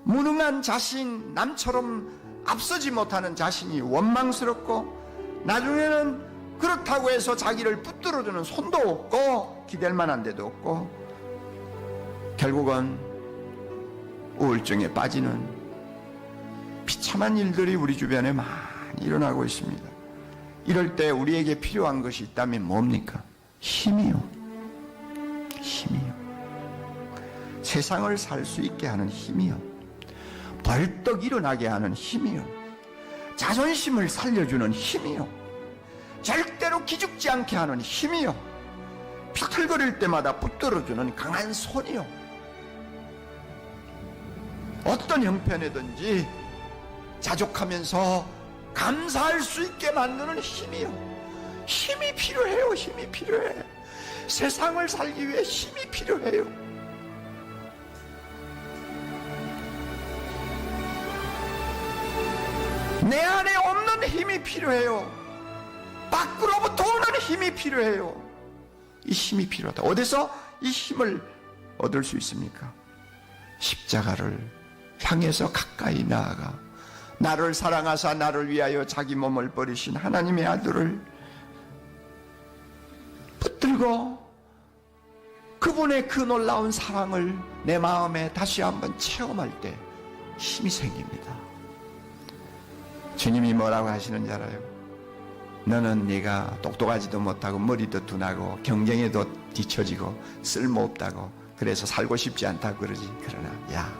무능한 자신, 남처럼 앞서지 못하는 자신이 원망스럽고 나중에는 그렇다고 해서 자기를 붙들어주는 손도 없고 기댈 만한 데도 없고 결국은 우울증에 빠지는 비참한 일들이 우리 주변에 많이 일어나고 있습니다. 이럴 때 우리에게 필요한 것이 있다면 뭡니까? 힘이요. 힘이요. 세상을 살 수 있게 하는 힘이요. 벌떡 일어나게 하는 힘이요. 자존심을 살려주는 힘이요. 절대로 기죽지 않게 하는 힘이요. 비틀거릴 때마다 붙들어주는 강한 손이요. 어떤 형편이든지 자족하면서 감사할 수 있게 만드는 힘이요. 힘이 필요해요. 힘이 필요해. 세상을 살기 위해 힘이 필요해요. 내 안에 없는 힘이 필요해요. 밖으로부터 오는 힘이 필요해요. 이 힘이 필요하다. 어디서 이 힘을 얻을 수 있습니까? 십자가를 향해서 가까이 나아가 나를 사랑하사 나를 위하여 자기 몸을 버리신 하나님의 아들을 붙들고 그분의 그 놀라운 사랑을 내 마음에 다시 한번 체험할 때 힘이 생깁니다. 주님이 뭐라고 하시는지 알아요? 너는 네가 똑똑하지도 못하고 머리도 둔하고 경쟁에도 뒤처지고 쓸모없다고 그래서 살고 싶지 않다고 그러지. 그러나 야,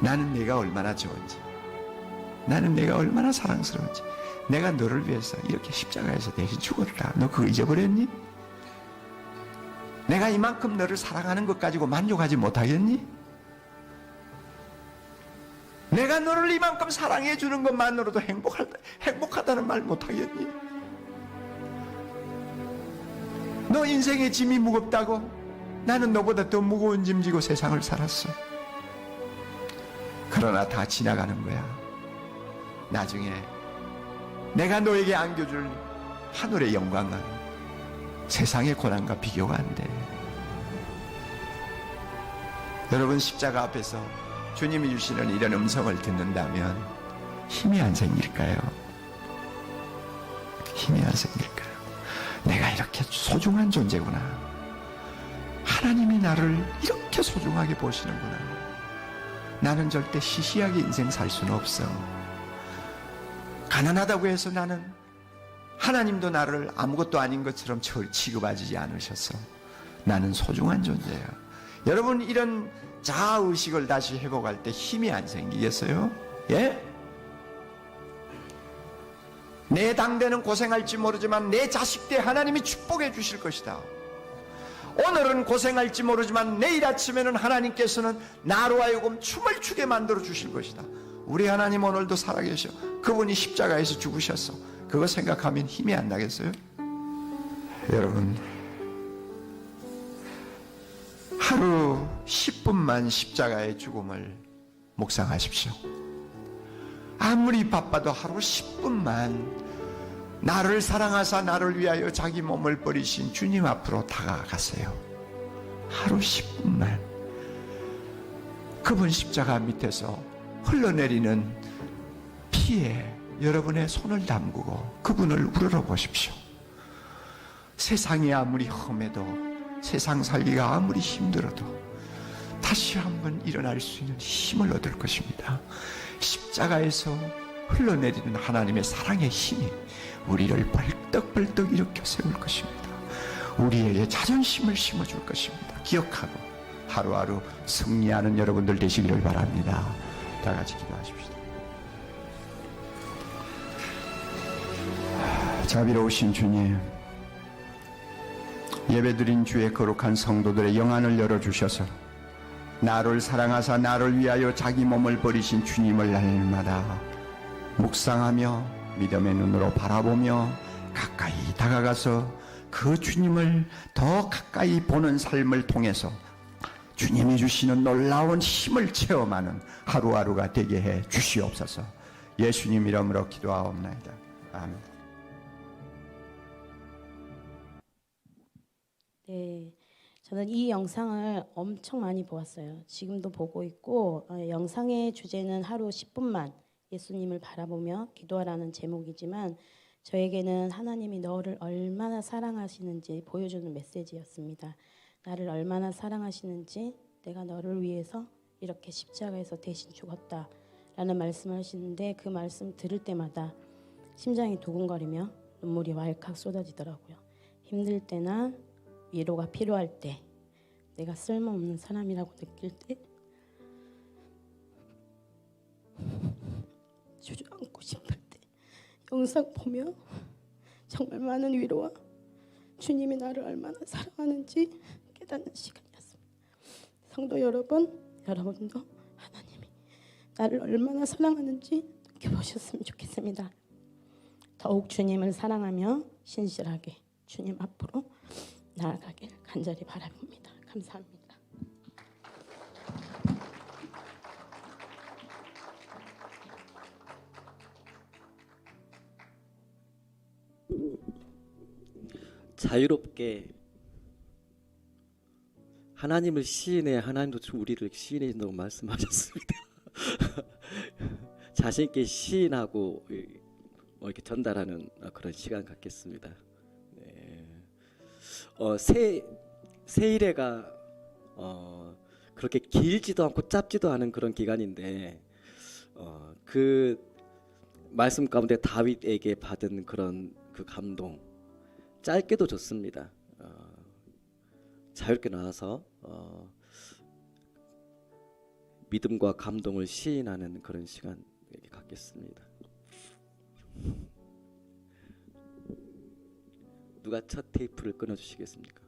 나는 네가 얼마나 좋은지, 나는 내가 얼마나 사랑스러운지, 내가 너를 위해서 이렇게 십자가에서 대신 죽었다. 너 그거 잊어버렸니? 내가 이만큼 너를 사랑하는 것 가지고 만족하지 못하겠니? 내가 너를 이만큼 사랑해 주는 것만으로도 행복하다는 말 못하겠니? 너 인생의 짐이 무겁다고? 나는 너보다 더 무거운 짐 지고 세상을 살았어. 그러나 다 지나가는 거야. 나중에 내가 너에게 안겨줄 하늘의 영광은 세상의 고난과 비교가 안 돼. 여러분, 십자가 앞에서 주님이 주시는 이런 음성을 듣는다면 힘이 안 생길까요? 힘이 안 생길까요? 내가 이렇게 소중한 존재구나. 하나님이 나를 이렇게 소중하게 보시는구나. 나는 절대 시시하게 인생 살 수는 없어. 가난하다고 해서 나는 하나님도 나를 아무것도 아닌 것처럼 취급하지 않으셔서 나는 소중한 존재야. 여러분, 이런 자아의식을 다시 회복할 때 힘이 안 생기겠어요? 예? 내 당대는 고생할지 모르지만 내 자식 때 하나님이 축복해 주실 것이다. 오늘은 고생할지 모르지만 내일 아침에는 하나님께서는 나로 하여금 춤을 추게 만들어 주실 것이다. 우리 하나님 오늘도 살아계셔. 그분이 십자가에서 죽으셨어. 그거 생각하면 힘이 안 나겠어요? 여러분, 하루 10분만 십자가의 죽음을 묵상하십시오. 아무리 바빠도 하루 10분만 나를 사랑하사 나를 위하여 자기 몸을 버리신 주님 앞으로 다가가세요. 하루 10분만 그분 십자가 밑에서 흘러내리는 피에 여러분의 손을 담그고 그분을 우러러 보십시오. 세상이 아무리 험해도 세상 살기가 아무리 힘들어도 다시 한번 일어날 수 있는 힘을 얻을 것입니다. 십자가에서 흘러내리는 하나님의 사랑의 힘이 우리를 벌떡벌떡 일으켜 세울 것입니다. 우리에게 자존심을 심어줄 것입니다. 기억하고 하루하루 승리하는 여러분들 되시기를 바랍니다. 다 같이 기도하십시다. 자비로우신 주님, 예배드린 주의 거룩한 성도들의 영안을 열어주셔서 나를 사랑하사 나를 위하여 자기 몸을 버리신 주님을 날마다 묵상하며 믿음의 눈으로 바라보며 가까이 다가가서 그 주님을 더 가까이 보는 삶을 통해서 주님이 주시는 놀라운 힘을 체험하는 하루하루가 되게 해 주시옵소서. 예수님 이름으로 기도하옵나이다. 아멘. 네, 저는 이 영상을 엄청 많이 보았어요. 지금도 보고 있고 영상의 주제는 하루 10분만 예수님을 바라보며 기도하라는 제목이지만 저에게는 하나님이 너를 얼마나 사랑하시는지 보여주는 메시지였습니다. 나를 얼마나 사랑하시는지, 내가 너를 위해서 이렇게 십자가에서 대신 죽었다라는 말씀을 하시는데 그 말씀 들을 때마다 심장이 두근거리며 눈물이 왈칵 쏟아지더라고요. 힘들 때나 위로가 필요할 때, 내가 쓸모없는 사람이라고 느낄 때 주저앉고 싶을 때 영상 보며 정말 많은 위로와 주님이 나를 얼마나 사랑하는지 깨닫는 시간이었습니다. 성도 여러분, 여러분도 하나님이 나를 얼마나 사랑하는지 느껴보셨으면 좋겠습니다. 더욱 주님을 사랑하며 신실하게 주님 앞으로 나아가길 간절히 바라봅니다. 감사합니다. 자유롭게 하나님을 시인해 하나님도 우리를 시인해 준다고 말씀하셨습니다. 자신 있게 시인하고 이렇게 전달하는 그런 시간 갖겠습니다. 네. 세일회가 그렇게 길지도 않고 짧지도 않은 그런 기간인데 그 말씀 가운데 다윗에게 받은 그런 그 감동, 짧게도 좋습니다. 자유롭게 나와서 믿음과 감동을 시인하는 그런 시간 갖겠습니다. 누가 첫 테이프를 끊어주시겠습니까?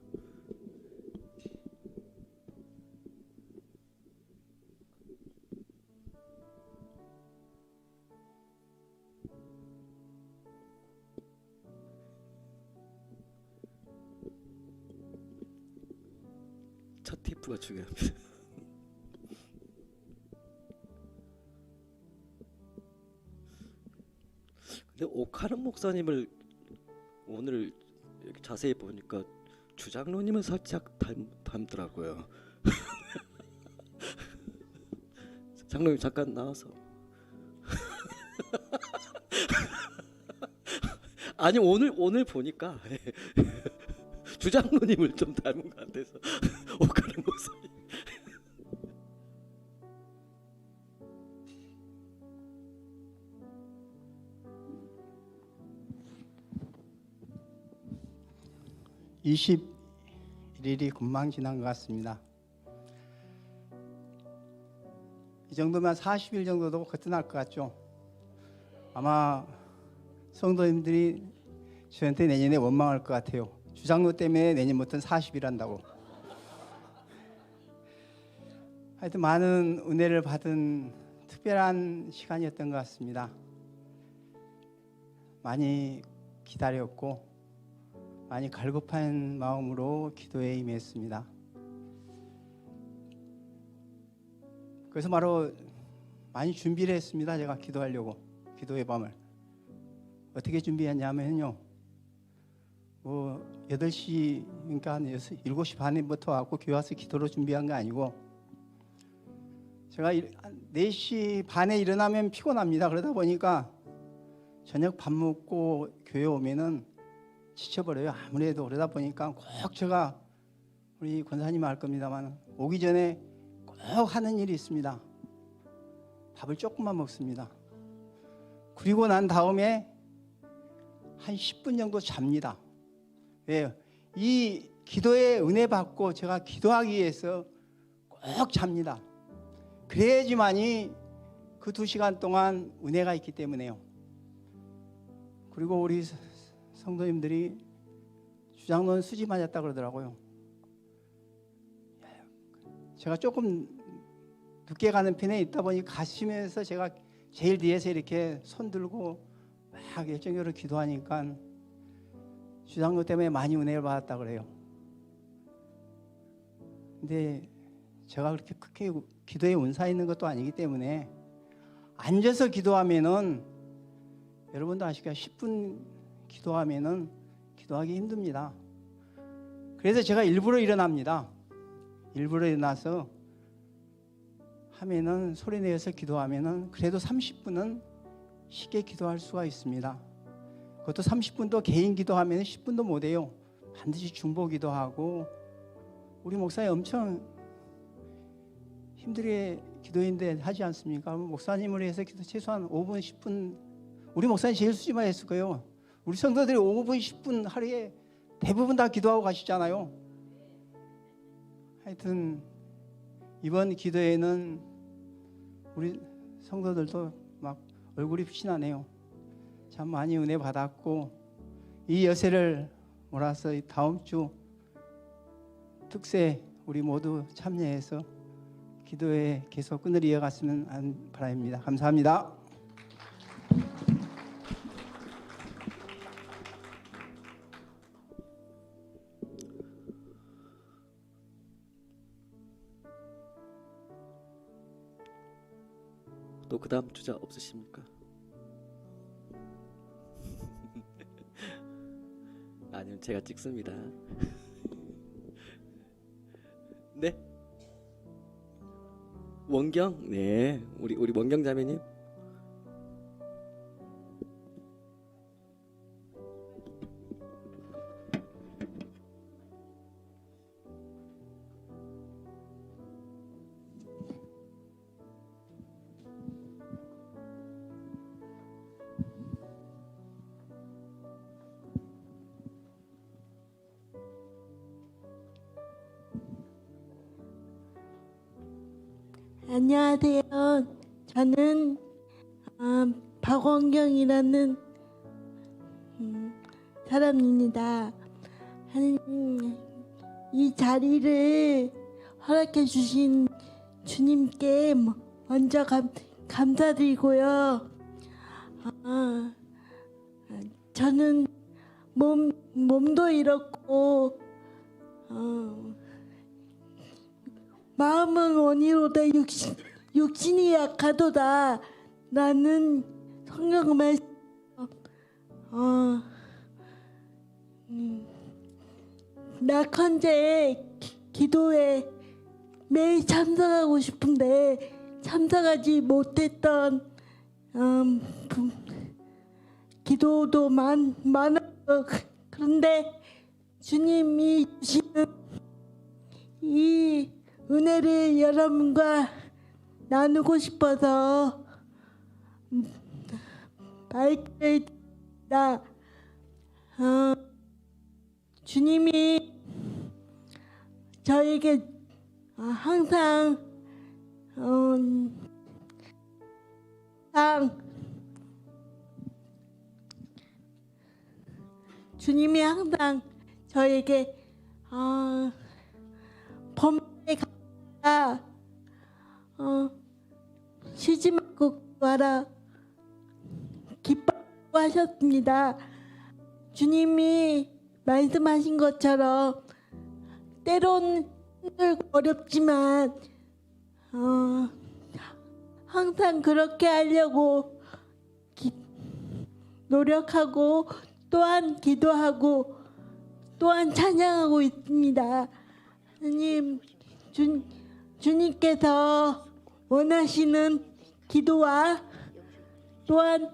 첫 테이프가 중요합니다. 근데 오카는 목사님을 오늘 이렇게 자세히 보니까 주장로님은 살짝 닮더라고요. 장로님 잠깐 나와서. 아니 오늘 보니까 주장로님을 좀 닮은 것 같아서 오카는 목사님. (21일이) 금방 지난 것 같습니다. 이 정도면 40일 정도도 거뜬할 것 같죠. 아마 성도님들이 저한테 내년에 원망할 것 같아요. 주장로 때문에 내년부터는 40일 한다고. 하여튼 많은 은혜를 받은 특별한 시간이었던 것 같습니다. 많이 기다렸고 많이 갈급한 마음으로 기도에 임했습니다. 그래서 바로 많이 준비를 했습니다. 제가 기도하려고 기도의 밤을 어떻게 준비했냐면요. 8시 그러니까 한 7시 반부터 왔고 교회 와서 기도로 준비한 거 아니고 제가 4시 반에 일어나면 피곤합니다. 그러다 보니까 저녁 밥 먹고 교회 오면은 지쳐버려요. 아무래도 그러다 보니까 꼭 제가 우리 권사님 알 겁니다만 오기 전에 꼭 하는 일이 있습니다. 밥을 조금만 먹습니다. 그리고 난 다음에 한 10분 정도 잡니다. 왜요? 이 기도의 은혜 받고 제가 기도하기 위해서 꼭 잡니다. 그래야지만이 그 2시간 동안 은혜가 있기 때문에요. 그리고 우리 성도님들이 주장로는 수지 맞았다 그러더라고요. 제가 조금 늦게 가는 편에 있다 보니 가시면서 제가 제일 뒤에서 이렇게 손 들고 막 열정적으로 기도하니까 주장로 때문에 많이 은혜를 받았다 그래요. 근데 제가 그렇게 크게 기도에 운사 있는 것도 아니기 때문에 앉아서 기도하면은 여러분도 아시겠지만 10분 기도하면은 기도하기 힘듭니다. 그래서 제가 일부러 일어납니다. 일부러 일어나서 하면은 소리 내어서 기도하면은 그래도 30분은 쉽게 기도할 수가 있습니다. 그것도 30분도 개인 기도하면 10분도 못 해요. 반드시 중보 기도하고 우리 목사님 엄청 힘들게 기도인데 하지 않습니까? 목사님을 위해서 기도 최소한 5분 10분 우리 목사님 제일 수지만 했을 거예요. 우리 성도들이 5분 10분 하루에 대부분 다 기도하고 가시잖아요. 하여튼 이번 기도에는 우리 성도들도 막 얼굴이 빛이 나네요. 참 많이 은혜 받았고 이 여세를 몰아서 다음 주 특세 우리 모두 참여해서 기도에 계속 끈을 이어갔으면 바랍니다. 감사합니다. 또 그 다음 주자 없으십니까? 아니면 제가 찍습니다. 네. 원경, 네, 우리 원경 자매님. 안녕하세요. 저는 박원경이라는 사람입니다. 하나님, 이 자리를 허락해 주신 주님께 먼저 감사드리고요. 저는 몸도 이렇고 마음은 원이로다 육신이 약하도다 라는 성경 말씀 낙헌제 기도에 매일 참석하고 싶은데 참석하지 못했던 기도도 많아요. 그런데 주님이 주시는 이 은혜를 여러분과 나누고 싶어서 마이크를 듭니다. 주님이 저에게 항상 주님이 항상 저에게 범죄에 가라, 쉬지 말고 와라 기뻐하셨습니다. 주님이 말씀하신 것처럼 때론 힘들고 어렵지만 항상 그렇게 하려고 노력하고 또한 기도하고 또한 찬양하고 있습니다. 하나님, 주님께서 원하시는 기도와 또한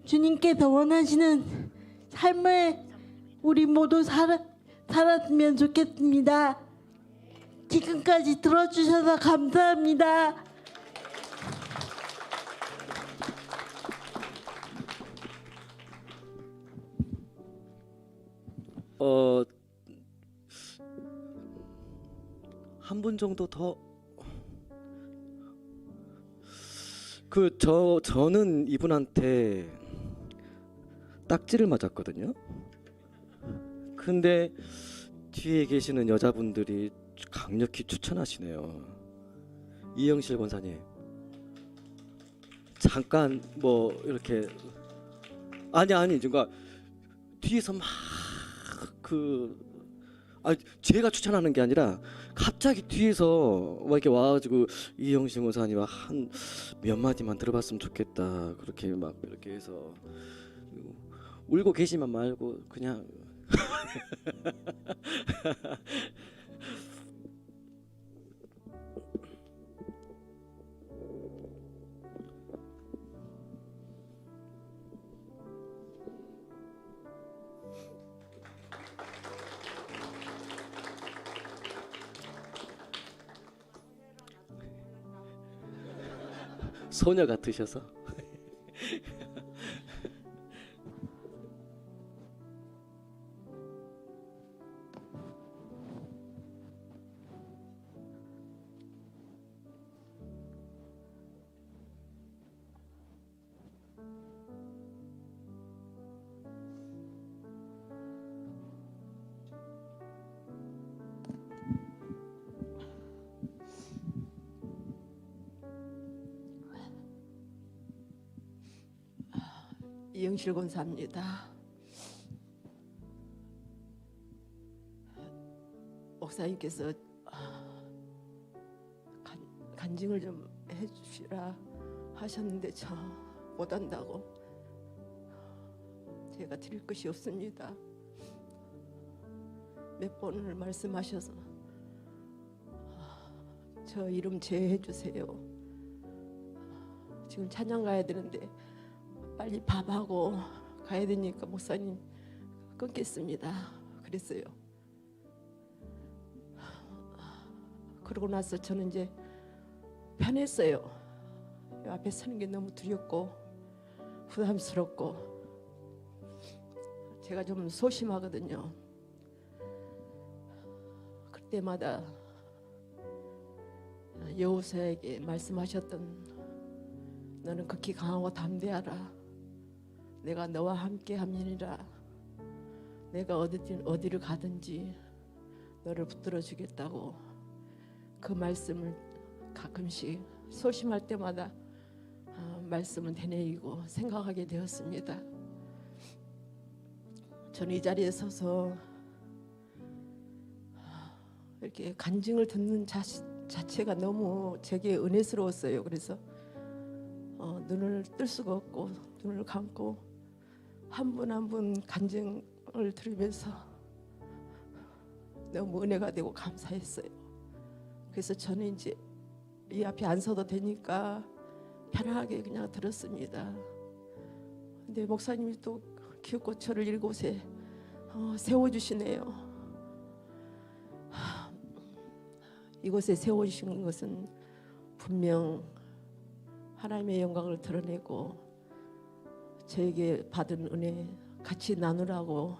주님께서 원하시는 삶을 우리 모두 살았으면 좋겠습니다. 지금까지 들어주셔서 감사합니다. 한 분 정도 더. 저는 이분한테 딱지를 맞았거든요. 근데 뒤에 계시는 여자분들이 강력히 추천하시네요. 이영실 권사님, 잠깐 뭐 이렇게 아니 그러니까 뒤에서 막 제가 추천하는 게 아니라 갑자기 뒤에서 막 이렇게 와가지고 이영신 권사님아 한 몇 마디만 들어봤으면 좋겠다 그렇게 막 이렇게 해서 울고 계시만 말고 그냥 소녀 같으셔서. 이영실 권사입니다. 목사님께서 간증을 좀 해주시라 하셨는데 저 못한다고 제가 드릴 것이 없습니다. 몇 번을 말씀하셔서 저 이름 제해해 주세요. 지금 찬양 가야 되는데 빨리 밥하고 가야 되니까 목사님 끊겠습니다. 그랬어요. 그러고 나서 저는 이제 편했어요. 앞에 서는 게 너무 두렵고 부담스럽고 제가 좀 소심하거든요. 그때마다 여호수아에게 말씀하셨던 너는 극히 강하고 담대하라. 내가 너와 함께 함이니라. 내가 어디를 가든지 너를 붙들어 주겠다고 그 말씀을 가끔씩 소심할 때마다 말씀을 되뇌이고 생각하게 되었습니다. 저는 이 자리에 서서 이렇게 간증을 듣는 자체가 너무 제게 은혜스러웠어요. 그래서 눈을 뜰 수가 없고 눈을 감고 한 분 한 분 간증을 들으면서 너무 은혜가 되고 감사했어요. 그래서 저는 이제 이 앞에 안 서도 되니까 편하게 그냥 들었습니다. 근데 목사님이 또 기웃고 저를 이곳에 세워주시네요. 이곳에 세워주신 것은 분명 하나님의 영광을 드러내고 저에게 받은 은혜 같이 나누라고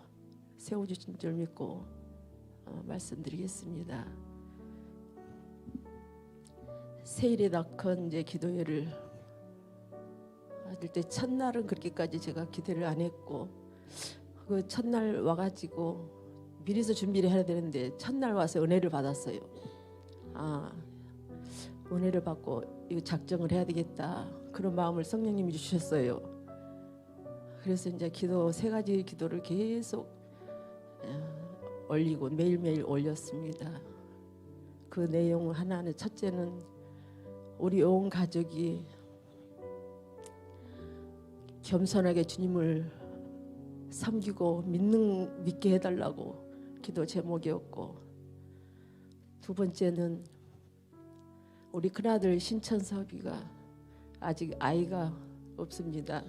세워주신 줄 믿고 말씀드리겠습니다. 세일에 낳건 이제 기도회를 받을 때 첫날은 그렇게까지 제가 기대를 안 했고 그 첫날 와가지고 미리서 준비를 해야 되는데 첫날 와서 은혜를 받았어요. 은혜를 받고 이거 작정을 해야 되겠다 그런 마음을 성령님이 주셨어요. 그래서 이제 기도 3가지 기도를 계속 올리고 매일매일 올렸습니다. 그 내용 하나는 첫째는 우리 온 가족이 겸손하게 주님을 섬기고 믿게 해달라고 기도 제목이었고, 두 번째는 우리 큰아들 신천섭이가 아직 아이가 없습니다.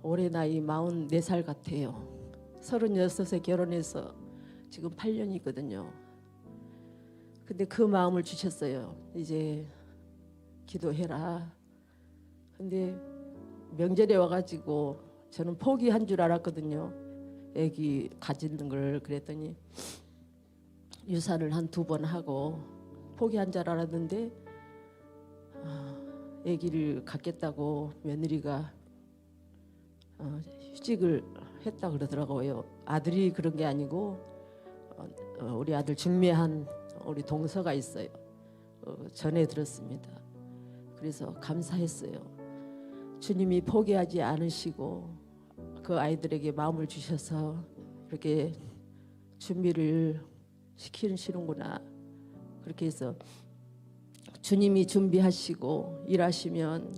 올해 나이 44살 같아요. 36에 결혼해서 지금 8년이거든요. 근데 그 마음을 주셨어요. 이제 기도해라. 근데 명절에 와가지고 저는 포기한 줄 알았거든요. 아기 가지는 걸. 그랬더니 유산을 한 2번 하고 포기한 줄 알았는데 아기를 갖겠다고 며느리가 휴직을 했다 그러더라고요. 아들이 그런 게 아니고 우리 아들 중매한 우리 동서가 있어요. 전해 들었습니다. 그래서 감사했어요. 주님이 포기하지 않으시고 그 아이들에게 마음을 주셔서 이렇게 준비를 시키시는구나. 그렇게 해서 주님이 준비하시고 일하시면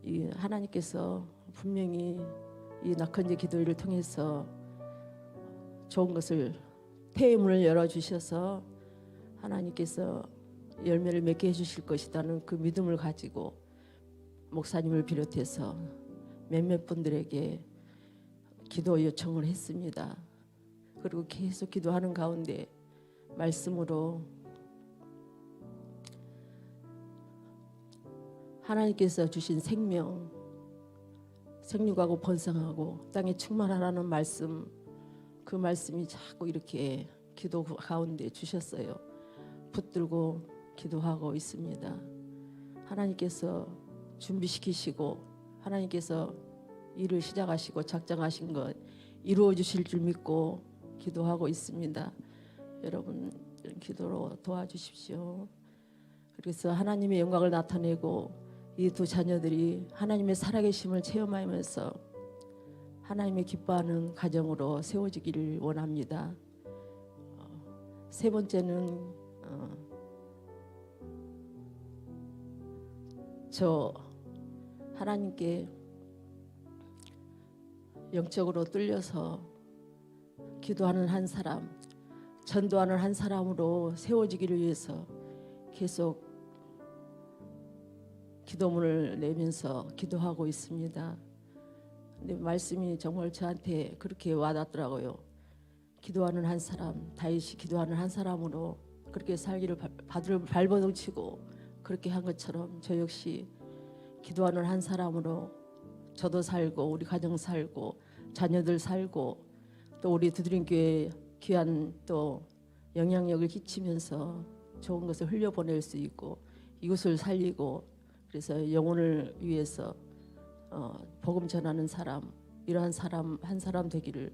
이 하나님께서 분명히 이 낙헌제 기도회를 통해서 좋은 것을 태문을 열어주셔서 하나님께서 열매를 맺게 해주실 것이라는 그 믿음을 가지고 목사님을 비롯해서 몇몇 분들에게 기도 요청을 했습니다. 그리고 계속 기도하는 가운데 말씀으로 하나님께서 주신 생명, 생육하고 번성하고 땅에 충만하라는 말씀, 그 말씀이 자꾸 이렇게 기도 가운데 주셨어요. 붙들고 기도하고 있습니다. 하나님께서 준비시키시고 하나님께서 일을 시작하시고 작정하신 것 이루어 주실 줄 믿고 기도하고 있습니다. 여러분 기도로 도와주십시오. 그래서 하나님의 영광을 나타내고 이 두 자녀들이 하나님의 살아계심을 체험하면서 하나님의 기뻐하는 가정으로 세워지기를 원합니다. 세 번째는 저 하나님께 영적으로 뚫려서 기도하는 한 사람, 전도하는 한 사람으로 세워지기를 위해서 계속 기도문을 내면서 기도하고 있습니다. 근데 말씀이 정말 저한테 그렇게 와닿더라고요. 기도하는 한 사람, 다윗이 기도하는 한 사람으로 그렇게 살기를 발버둥치고 그렇게 한 것처럼 저 역시 기도하는 한 사람으로 저도 살고 우리 가정 살고 자녀들 살고 또 우리 두드림교회 귀한 또 영향력을 끼치면서 좋은 것을 흘려보낼 수 있고 이웃을 살리고 그래서 영혼을 위해서 복음 전하는 사람, 이러한 사람 한 사람 되기를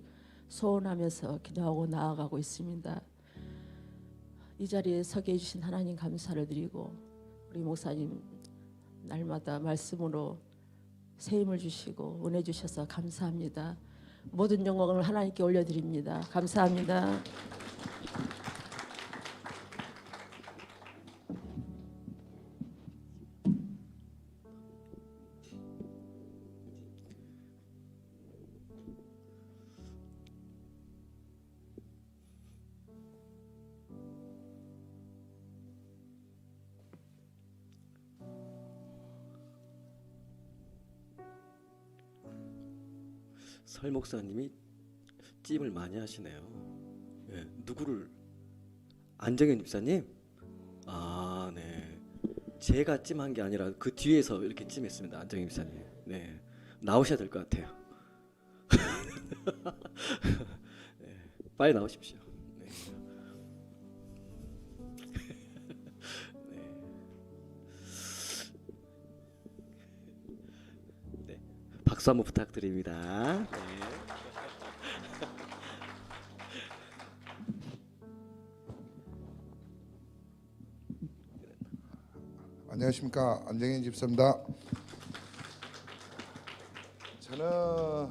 소원하면서 기도하고 나아가고 있습니다. 이 자리에 서게 해주신 하나님 감사를 드리고 우리 목사님 날마다 말씀으로 새 힘을 주시고 은혜 주셔서 감사합니다. 모든 영광을 하나님께 올려드립니다. 감사합니다. 설 목사님이 찜을 많이 하시네요. 예, 누구를? 안정현 집사님? 아, 네. 제가 찜한 게 아니라 그 뒤에서 이렇게 찜했습니다. 안정현 집사님. 네, 나오셔야 될 것 같아요. 네, 빨리 나오십시오. 네. 네. 네. 박수 한번 부탁드립니다. 네. 안녕하십니까, 안정현 집사입니다. 저는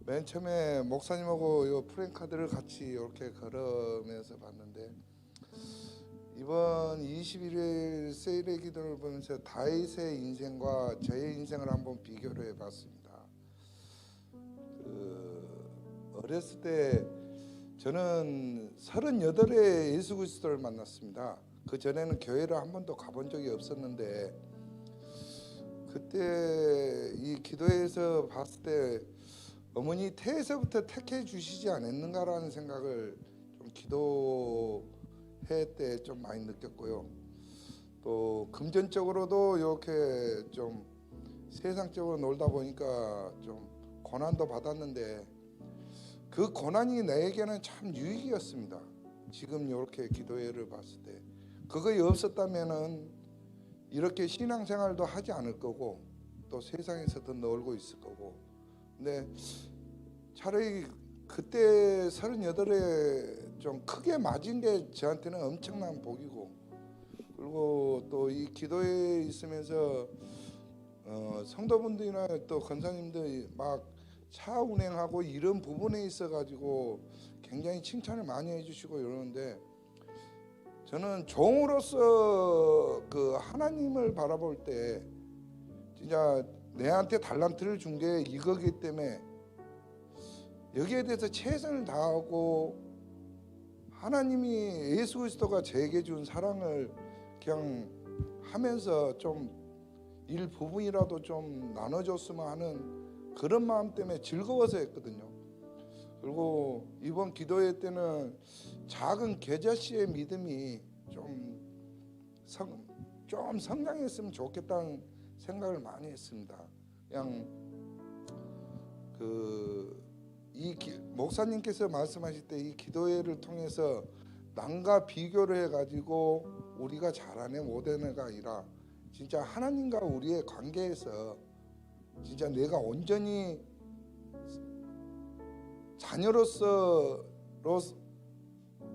맨 처음에 목사님하고 이 프랭카드를 같이 이렇게 걸으면서 봤는데 이번 21일 세일의 기도를 보면서 다윗의 인생과 저의 인생을 한번 비교를 해봤습니다. 어렸을 때 저는 38에 예수 그리스도를 만났습니다. 그 전에는 교회를 한 번도 가본 적이 없었는데 그때 이 기도회에서 봤을 때 어머니 태에서부터 택해 주시지 않았는가라는 생각을 좀 기도회 때 좀 많이 느꼈고요. 또 금전적으로도 이렇게 좀 세상적으로 놀다 보니까 좀 고난도 받았는데 그 고난이 나에게는 참 유익이었습니다. 지금 이렇게 기도회를 봤을 때 그거 없었다면은 이렇게 신앙생활도 하지 않을 거고 또 세상에서 더 놀고 있을 거고. 근데 차라리 그때 38에 좀 크게 맞은 게 저한테는 엄청난 복이고, 그리고 또 이 기도회에 있으면서 성도분들이나 또 권사님들이 막 차 운행하고 이런 부분에 있어 가지고 굉장히 칭찬을 많이 해주시고 이러는데, 저는 종으로서 그 하나님을 바라볼 때 진짜 내한테 달란트를 준 게 이거기 때문에 여기에 대해서 최선을 다하고 하나님이 예수 그리스도가 저에게 준 사랑을 그냥 하면서 좀 일부분이라도 좀 나눠줬으면 하는 그런 마음 때문에 즐거워서 했거든요. 그리고 이번 기도회 때는 작은 계자씨의 믿음이 좀 성장했으면 좋겠다는 생각을 많이 했습니다. 그냥 목사님께서 말씀하실 때 이 기도회를 통해서 남과 비교를 해가지고 우리가 잘하네 못하네가 아니라 진짜 하나님과 우리의 관계에서 진짜 내가 온전히 자녀로서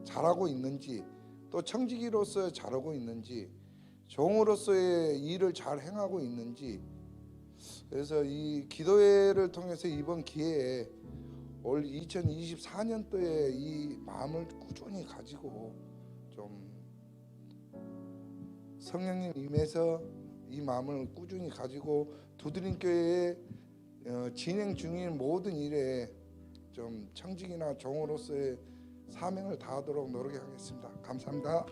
잘하고 있는지, 또 청지기로서 잘하고 있는지, 종으로서의 일을 잘 행하고 있는지. 그래서 이 기도회를 통해서 이번 기회에 올 2024년도에 이 마음을 꾸준히 가지고 좀 성령님 임해서 이 마음을 꾸준히 가지고 두드림교회에 진행 중인 모든 일에 좀 청직이나 종으로서의 사명을 다하도록 노력하겠습니다. 감사합니다.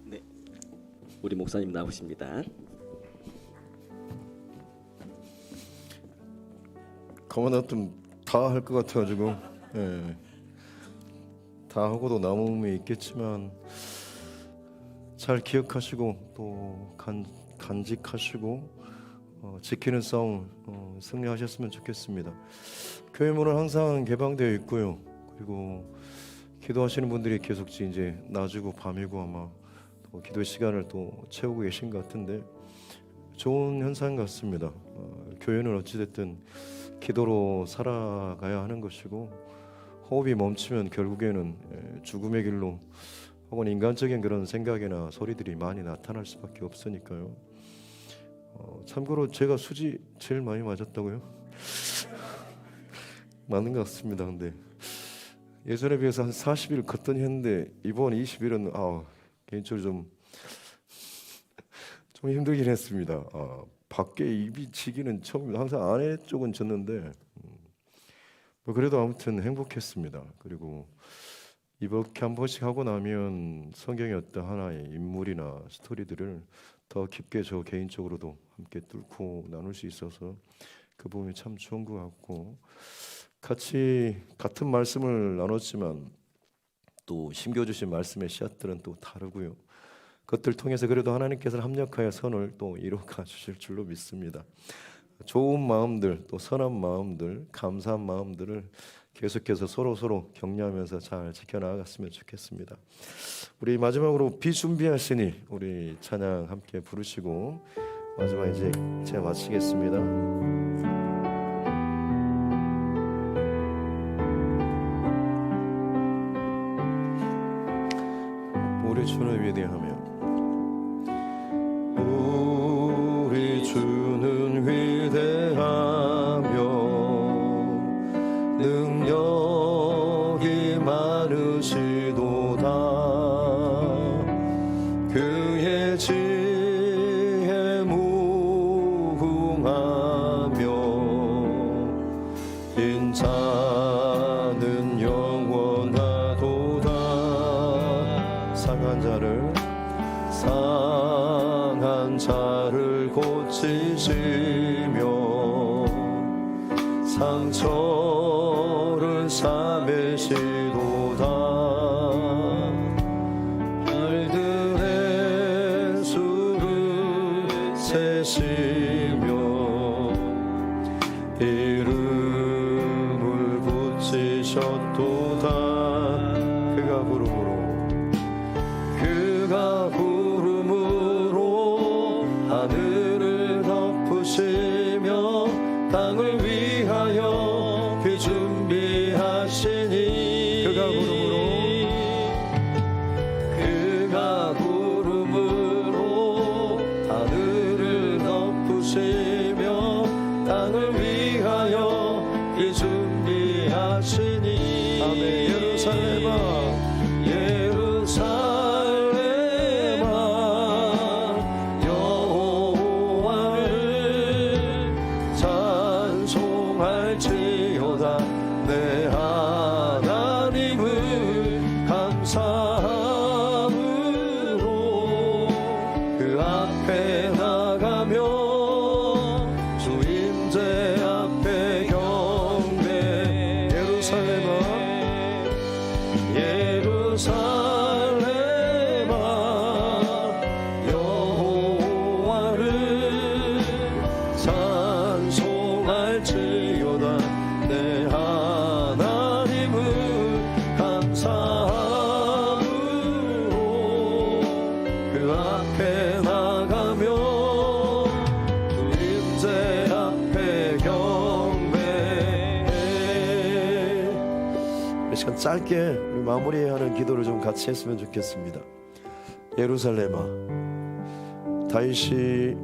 네, 우리 목사님 나오십니다. 가만 놔두면 다 할 것 같아가지고, 예. 다 하고도 남음이 있겠지만 잘 기억하시고 또 간직하시고 지키는 싸움 승리하셨으면 좋겠습니다. 교회 문은 항상 개방되어 있고요. 그리고 기도하시는 분들이 계속 이제 낮이고 밤이고 아마 또 기도 시간을 또 채우고 계신 것 같은데 좋은 현상 같습니다. 교회는 어찌됐든 기도로 살아가야 하는 것이고, 호흡이 멈추면 결국에는 죽음의 길로 혹은 인간적인 그런 생각이나 소리들이 많이 나타날 수밖에 없으니까요. 참고로 제가 수지 제일 많이 맞았다고요? 맞는 것 같습니다. 근데 예전에 비해서 한 40일 걷더니 했는데 이번 20일은 개인적으로 좀 힘들긴 했습니다. 밖에 입이 지기는 처음입니다. 항상 안에 쪽은 졌는데 그래도 아무튼 행복했습니다. 그리고 이렇게 한 번씩 하고 나면 성경의 어떤 하나의 인물이나 스토리들을 더 깊게 저 개인적으로도 함께 뚫고 나눌 수 있어서 그 부분이 참 좋은 것 같고, 같이 같은 말씀을 나눴지만 또 심겨주신 말씀의 씨앗들은 또 다르고요. 그것들 통해서 그래도 하나님께서는 합력하여 선을 또 이루어가 주실 줄로 믿습니다. 좋은 마음들, 또 선한 마음들, 감사한 마음들을 계속해서 서로 격려하면서 잘 지켜나갔으면 좋겠습니다. 우리 마지막으로 비준비하시니 우리 찬양 함께 부르시고 마지막 이제 제가 마치겠습니다. 우리 주는 위대하며 우리 주는 위대하며 능력이 많으시도다. 그의 지혜 무궁하며 인자는 영원하도다. 상한 자를 나를 고치시며 상처를 삼으시도다. 별들의 수를 세시며 이름을 붙이셨도다. 그가 구름으로 하늘을 덮으시며 땅을 위하여 비 준비하시니. 그가 구름으로 하늘을 덮으시며 땅을 위하여 비 준비하시니. 아멘. 예루살렘아 여호와를 찬송할지어다. 내 하나님을 감사함으로 그 앞에 나가며 주 임재 앞에 경배. 예루살렘아 여호와를 찬송할지어다. 내 하나님을 감사함으로 그 앞에 나가며 주 임재 앞에 경배해. 이 시간 짧게 우리 마무리하는 기도를 좀 같이 했으면 좋겠습니다. 예루살렘아, 다윗이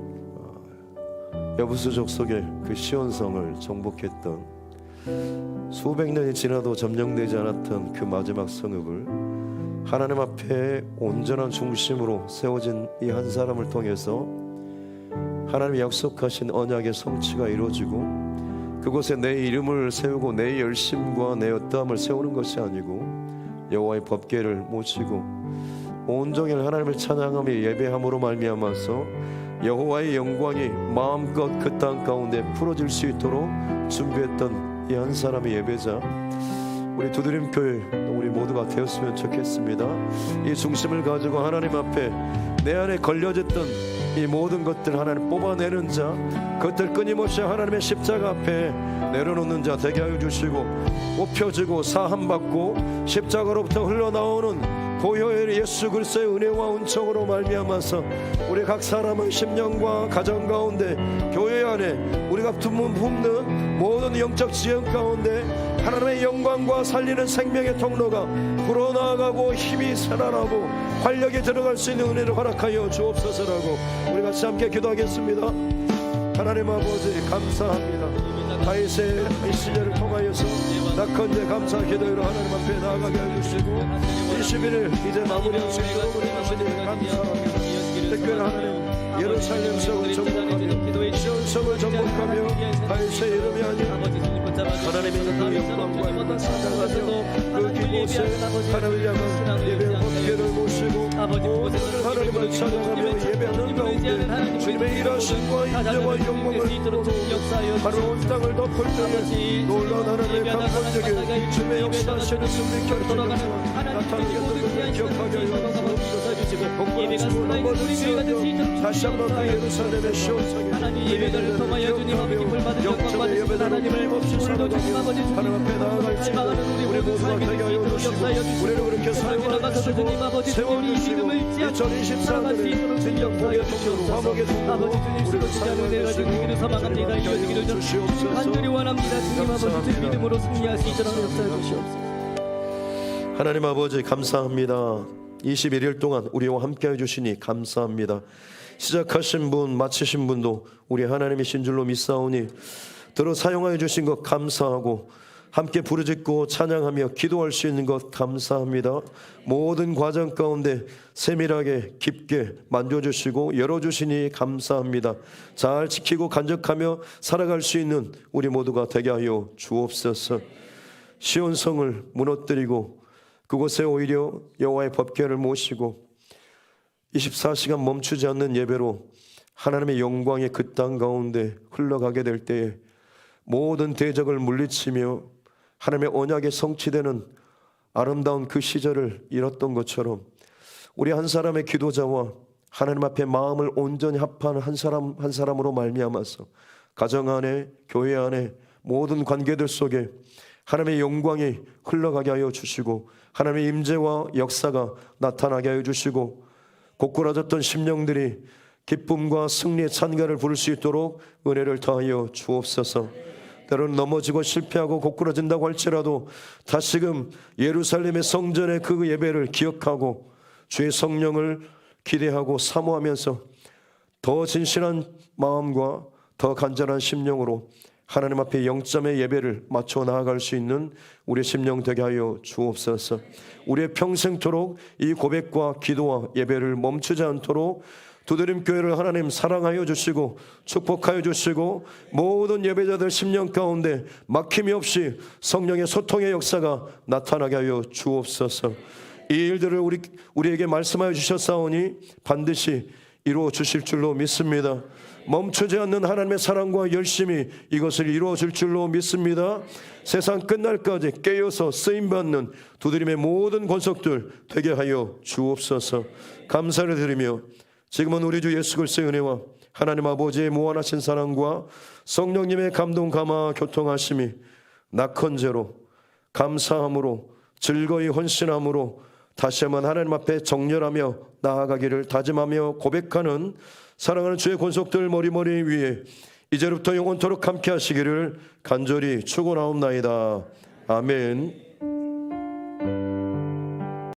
여부수 족속의 그 시온성을 정복했던 수백 년이 지나도 점령되지 않았던 그 마지막 성읍을 하나님 앞에 온전한 중심으로 세워진 이 한 사람을 통해서 하나님이 약속하신 언약의 성취가 이루어지고, 그곳에 내 이름을 세우고 내 열심과 내 어떠함을 세우는 것이 아니고 여호와의 법궤를 모시고 온종일 하나님을 찬양하며 예배함으로 말미암아서 여호와의 영광이 마음껏 그 땅 가운데 풀어질 수 있도록 준비했던 이 한 사람의 예배자, 우리 두드림교회 우리 모두가 되었으면 좋겠습니다. 이 중심을 가지고 하나님 앞에 내 안에 걸려졌던 이 모든 것들 하나님 뽑아내는 자, 그것들 끊임없이 하나님의 십자가 앞에 내려놓는 자 되게 하여 주시고, 뽑혀지고 사함받고 십자가로부터 흘러나오는 보혈의 예수 그리스도의 은혜와 은총으로 말미암아서 우리 각 사람의 심령과 가정 가운데 교회 안에 우리가 품는 모든 영적 지형 가운데 하나님의 영광과 살리는 생명의 통로가 불어나가고 힘이 살아나고 활력이 들어갈 수 있는 은혜를 허락하여 주옵소서라고 우리 같이 함께 기도하겠습니다. 하나님 아버지 감사합니다. 다윗의 이 시대를 통하여서 낙헌제 감사 기도로 하나님 앞에 나아가게 해주시고 21일 이제 마무리할 수 있도록 우리 하시니 감사합니다. 특별히 하나님 예루살렘 성을 정복하며 시온성을 정복하며 다윗의 이름이 아닌 하나님의 그 영광과 힘을 찾아가며 그 그곳에 하나님을 향한 예배 법궤를 모시고 모든 하나님을 찬양하며 예배하는 가운데 주님의 일하심과 인자와 영광을 보고 바로 온 땅을 덮을 때에 놀라운 하나님의 강권적인 주님의 역사하시는 승리 결정을 나타나게 되는 기억하게 하여 복받으시고 한번 쓰며 다시 한번 그 예루살렘의 시온성에 예배를 통하여 주님 앞에 기쁨을 받은 영광받으신 하나님을 없이 살아가며 하나님 앞에 나아갈지도 우리 모두가 되게 하여 주시고 우리를 그렇게 사용하시고 세워주시고 2024년에 진정 복의 통로로 화목의 통로로 우리를 사용하여 주시옵소서. 간절히 원합니다. 주님 아버지 주 믿음으로 승리할 수 있도록 역사해 주시옵소서. 하나님 아버지 감사합니다. 21일 동안 우리와 함께 해주시니 감사합니다. 시작하신 분 마치신 분도 우리 하나님이신 줄로 믿사오니 들어 사용하여 주신 것 감사하고 함께 부르짖고 찬양하며 기도할 수 있는 것 감사합니다. 모든 과정 가운데 세밀하게 깊게 만져주시고 열어주시니 감사합니다. 잘 지키고 간직하며 살아갈 수 있는 우리 모두가 되게 하여 주옵소서. 시온성을 무너뜨리고 그곳에 오히려 여호와의 법궤를 모시고 24시간 멈추지 않는 예배로 하나님의 영광이 그 땅 가운데 흘러가게 될 때에 모든 대적을 물리치며 하나님의 언약에 성취되는 아름다운 그 시절을 잃었던 것처럼 우리 한 사람의 기도자와 하나님 앞에 마음을 온전히 합한 한 사람 한 사람으로 말미암아서 가정 안에, 교회 안에, 모든 관계들 속에 하나님의 영광이 흘러가게 하여 주시고 하나님의 임재와 역사가 나타나게 하여 주시고 고꾸라졌던 심령들이 기쁨과 승리의 찬가를 부를 수 있도록 은혜를 더하여 주옵소서. 때로는 넘어지고 실패하고 고꾸라진다고 할지라도 다시금 예루살렘의 성전의 그 예배를 기억하고 주의 성령을 기대하고 사모하면서 더 진실한 마음과 더 간절한 심령으로 하나님 앞에 영점의 예배를 맞춰 나아갈 수 있는 우리의 심령 되게 하여 주옵소서. 우리의 평생토록 이 고백과 기도와 예배를 멈추지 않도록 두드림교회를 하나님 사랑하여 주시고 축복하여 주시고 모든 예배자들 심령 가운데 막힘이 없이 성령의 소통의 역사가 나타나게 하여 주옵소서. 이 일들을 우리에게 말씀하여 주셨사오니 반드시 이루어 주실 줄로 믿습니다. 멈추지 않는 하나님의 사랑과 열심이 이것을 이루어 줄 줄로 믿습니다. 세상 끝날까지 깨어서 쓰임받는 두드림의 모든 권속들 되게 하여 주옵소서. 감사를 드리며 지금은 우리 주 예수 그리스도의 은혜와 하나님 아버지의 무한하신 사랑과 성령님의 감동 감화 교통하심이 낙헌제로 감사함으로 즐거이 헌신함으로 다시 한번 하나님 앞에 정렬하며 나아가기를 다짐하며 고백하는 사랑하는 주의 권속들 머리머리 위에 이제부터 영원토록 함께 하시기를 간절히 축원하옵나이다. 아멘.